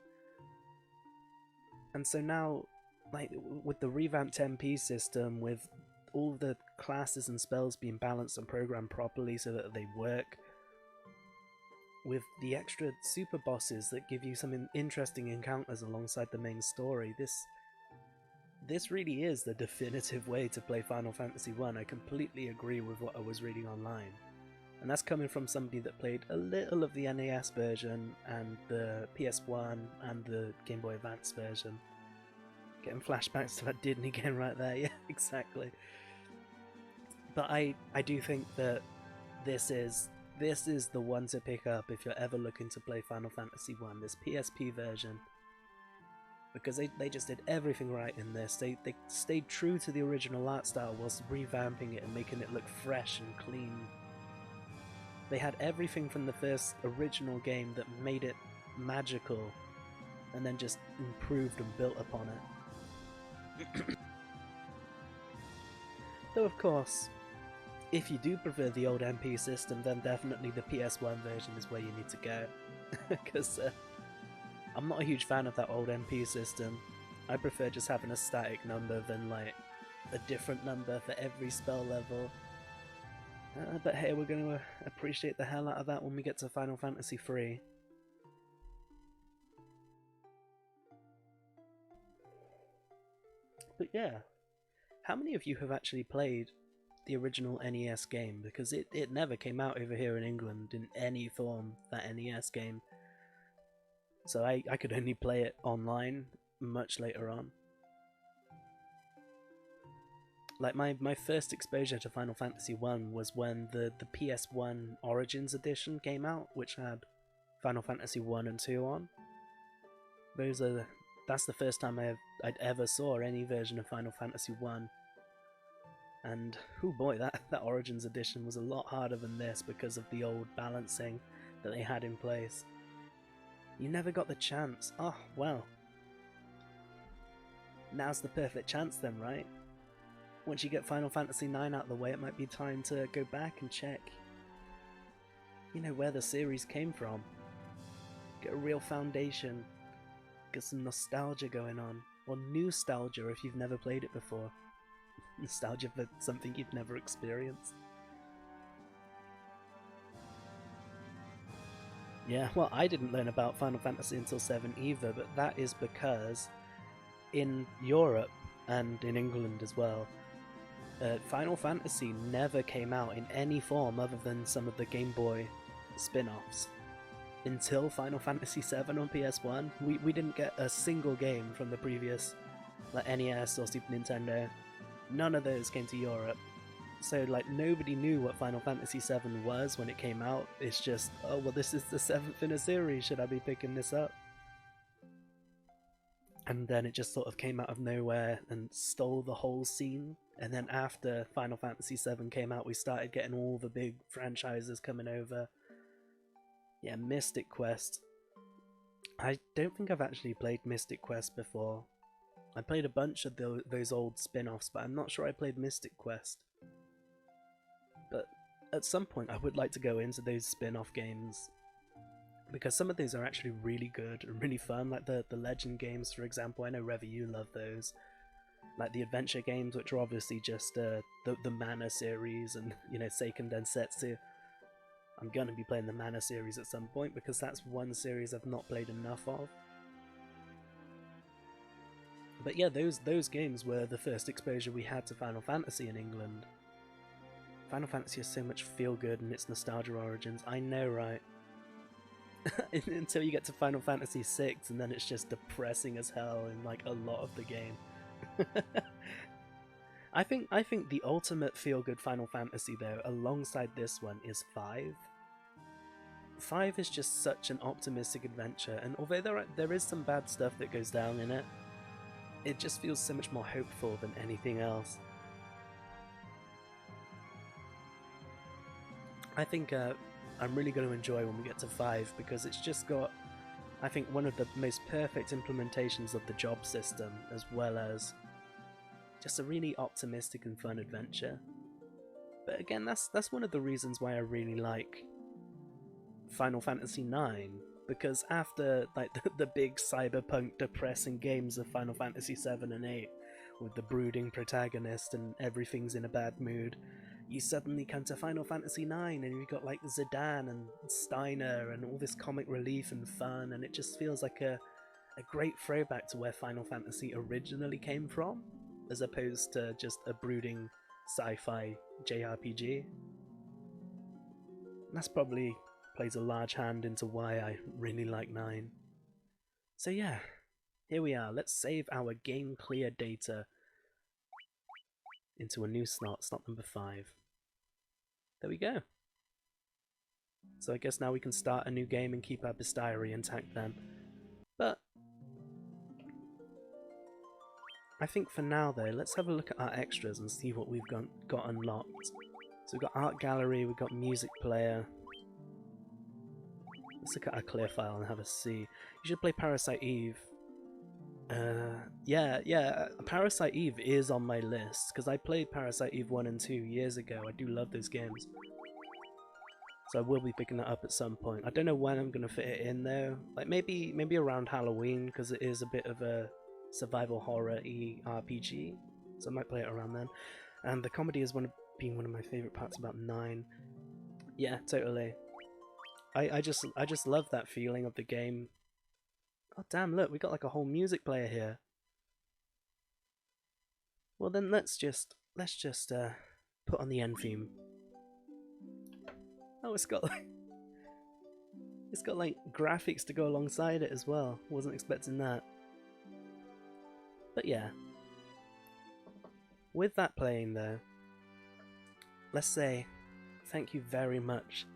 And so now, like with the revamped MP system, with all the classes and spells being balanced and programmed properly so that they work, with the extra super bosses that give you some interesting encounters alongside the main story, this really is the definitive way to play Final Fantasy 1. I completely agree with what I was reading online. And that's coming from somebody that played a little of the NES version and the PS1 and the Game Boy Advance version. Getting flashbacks to that Disney game right there, yeah, exactly. But I do think that this is the one to pick up if you're ever looking to play Final Fantasy 1, this PSP version. Because they just did everything right in this. They stayed true to the original art style whilst revamping it and making it look fresh and clean. They had everything from the first original game that made it magical, and then just improved and built upon it. Though of course, if you do prefer the old MP system, then definitely the PS1 version is where you need to go. Because I'm not a huge fan of that old MP system. I prefer just having a static number than like a different number for every spell level. But hey, we're going to appreciate the hell out of that when we get to Final Fantasy III. But yeah, how many of you have actually played the original NES game? Because it never came out over here in England in any form, that NES game. So I could only play it online much later on. Like my first exposure to Final Fantasy 1 was when the PS1 Origins edition came out, which had Final Fantasy 1 and 2 on. That's the first time I'd ever saw any version of Final Fantasy 1. And oh boy, that Origins edition was a lot harder than this because of the old balancing that they had in place. You never got the chance. Oh, well. Now's the perfect chance then, right? Once you get Final Fantasy IX out of the way, it might be time to go back and check, you know, where the series came from. Get a real foundation. Get some nostalgia going on. Or nostalgia if you've never played it before. Nostalgia for something you've never experienced. Yeah, well, I didn't learn about Final Fantasy until 7 either, but that is because in Europe, and in England as well, Final Fantasy never came out in any form other than some of the Game Boy spin-offs. Until Final Fantasy VII on PS1, we didn't get a single game from the previous like NES or Super Nintendo. None of those came to Europe. So like nobody knew what Final Fantasy VII was when it came out. It's just, oh well, this is the 7th in a series, should I be picking this up? And then it just sort of came out of nowhere and stole the whole scene. And then after Final Fantasy VII came out, we started getting all the big franchises coming over. Yeah, Mystic Quest. I don't think I've actually played Mystic Quest before. I played a bunch of those old spin-offs, but I'm not sure I played Mystic Quest. But at some point I would like to go into those spin-off games, because some of those are actually really good and really fun, like the Legend games, for example. I know Revy, you love those. Like the adventure games, which are obviously just the Mana series, and you know, Seiken Densetsu. I'm going to be playing the Mana series at some point, because that's one series I've not played enough of. But yeah, those games were the first exposure we had to Final Fantasy in England. Final Fantasy has so much feel-good in its nostalgia origins, I know, right? Until you get to Final Fantasy VI, and then it's just depressing as hell in like a lot of the game. I think the ultimate feel-good Final Fantasy though, alongside this one, is 5. 5 is just such an optimistic adventure, and although there is some bad stuff that goes down in it, it just feels so much more hopeful than anything else. I think I'm really going to enjoy when we get to 5, because it's just got, I think, one of the most perfect implementations of the job system, as well as just a really optimistic and fun adventure. But again, that's one of the reasons why I really like Final Fantasy IX, because after like the big cyberpunk depressing games of Final Fantasy 7 and 8 with the brooding protagonist and everything's in a bad mood, you suddenly come to Final Fantasy 9 and you've got like Zidane and Steiner and all this comic relief and fun, and it just feels like a great throwback to where Final Fantasy originally came from, as opposed to just a brooding sci-fi JRPG. And that's probably plays a large hand into why I really like 9. So yeah, here we are. Let's save our game clear data into a new slot number 5. There we go. So I guess now we can start a new game and keep our bestiary intact then. But I think for now though, let's have a look at our extras and see what we've got unlocked. So we've got art gallery, we've got music player. Let's look at our clear file and have a see. You should play Parasite Eve. Yeah, Parasite Eve is on my list, because I played Parasite Eve 1 and 2 years ago. I do love those games. So I will be picking that up at some point. I don't know when I'm going to fit it in though. Like maybe around Halloween, because it is a bit of a survival horror-y RPG. So I might play it around then. And the comedy is being one of my favourite parts about 9. Yeah, totally. I just love that feeling of the game. Oh damn, look, we got like a whole music player here. Well then let's just put on the end theme. Oh, it's got like graphics to go alongside it as well. Wasn't expecting that. But yeah. With that playing though, let's say thank you very much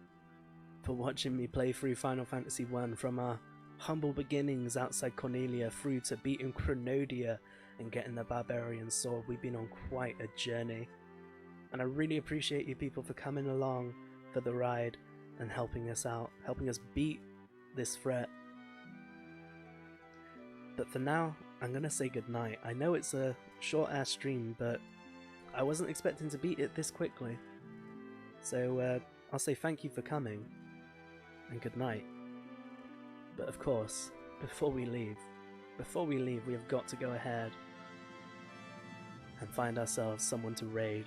for watching me play through Final Fantasy 1 from our humble beginnings outside Cornelia through to beating Chronodia and getting the Barbarian Sword. We've been on quite a journey, and I really appreciate you people for coming along for the ride and helping us out, helping us beat this threat. But for now, I'm gonna say goodnight. I know it's a short ass stream, but I wasn't expecting to beat it this quickly. So I'll say thank you for coming and good night. But of course, before we leave, we have got to go ahead and find ourselves someone to raid.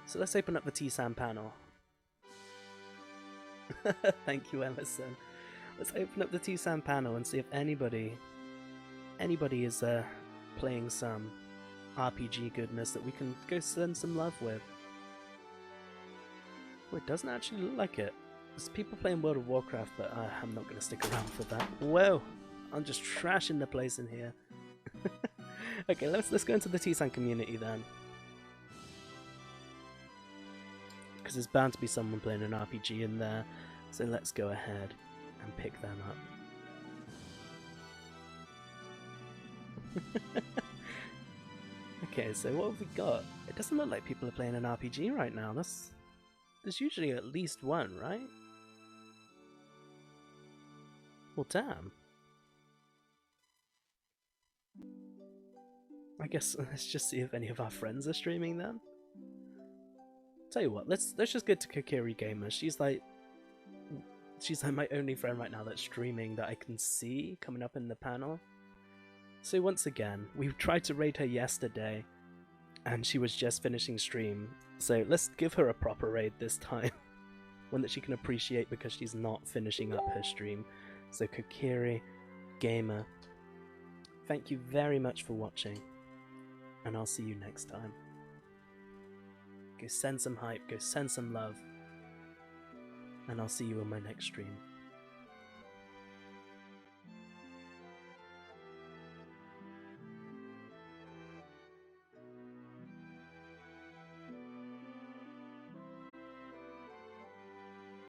So let's open up the T-Sam panel. Thank you, Ellison. Let's open up the T-Sam panel and see if anybody is playing some RPG goodness that we can go send some love with. Oh, it doesn't actually look like it. There's people playing World of Warcraft, but I'm not going to stick around for that. Whoa! I'm just trashing the place in here. Okay, let's go into the T-Sam community then. Because there's bound to be someone playing an RPG in there, so let's go ahead and pick them up. Okay, so what have we got? It doesn't look like people are playing an RPG right now. There's usually at least one, right? Well, damn. I guess let's just see if any of our friends are streaming then. Tell you what, let's just get to Kokiri Gamer. She's like my only friend right now that's streaming that I can see coming up in the panel. So once again, we tried to raid her yesterday, and she was just finishing stream. So let's give her a proper raid this time, one that she can appreciate because she's not finishing up her stream. So Kokiri Gamer, thank you very much for watching, and I'll see you next time. Go send some hype, go send some love, and I'll see you on my next stream.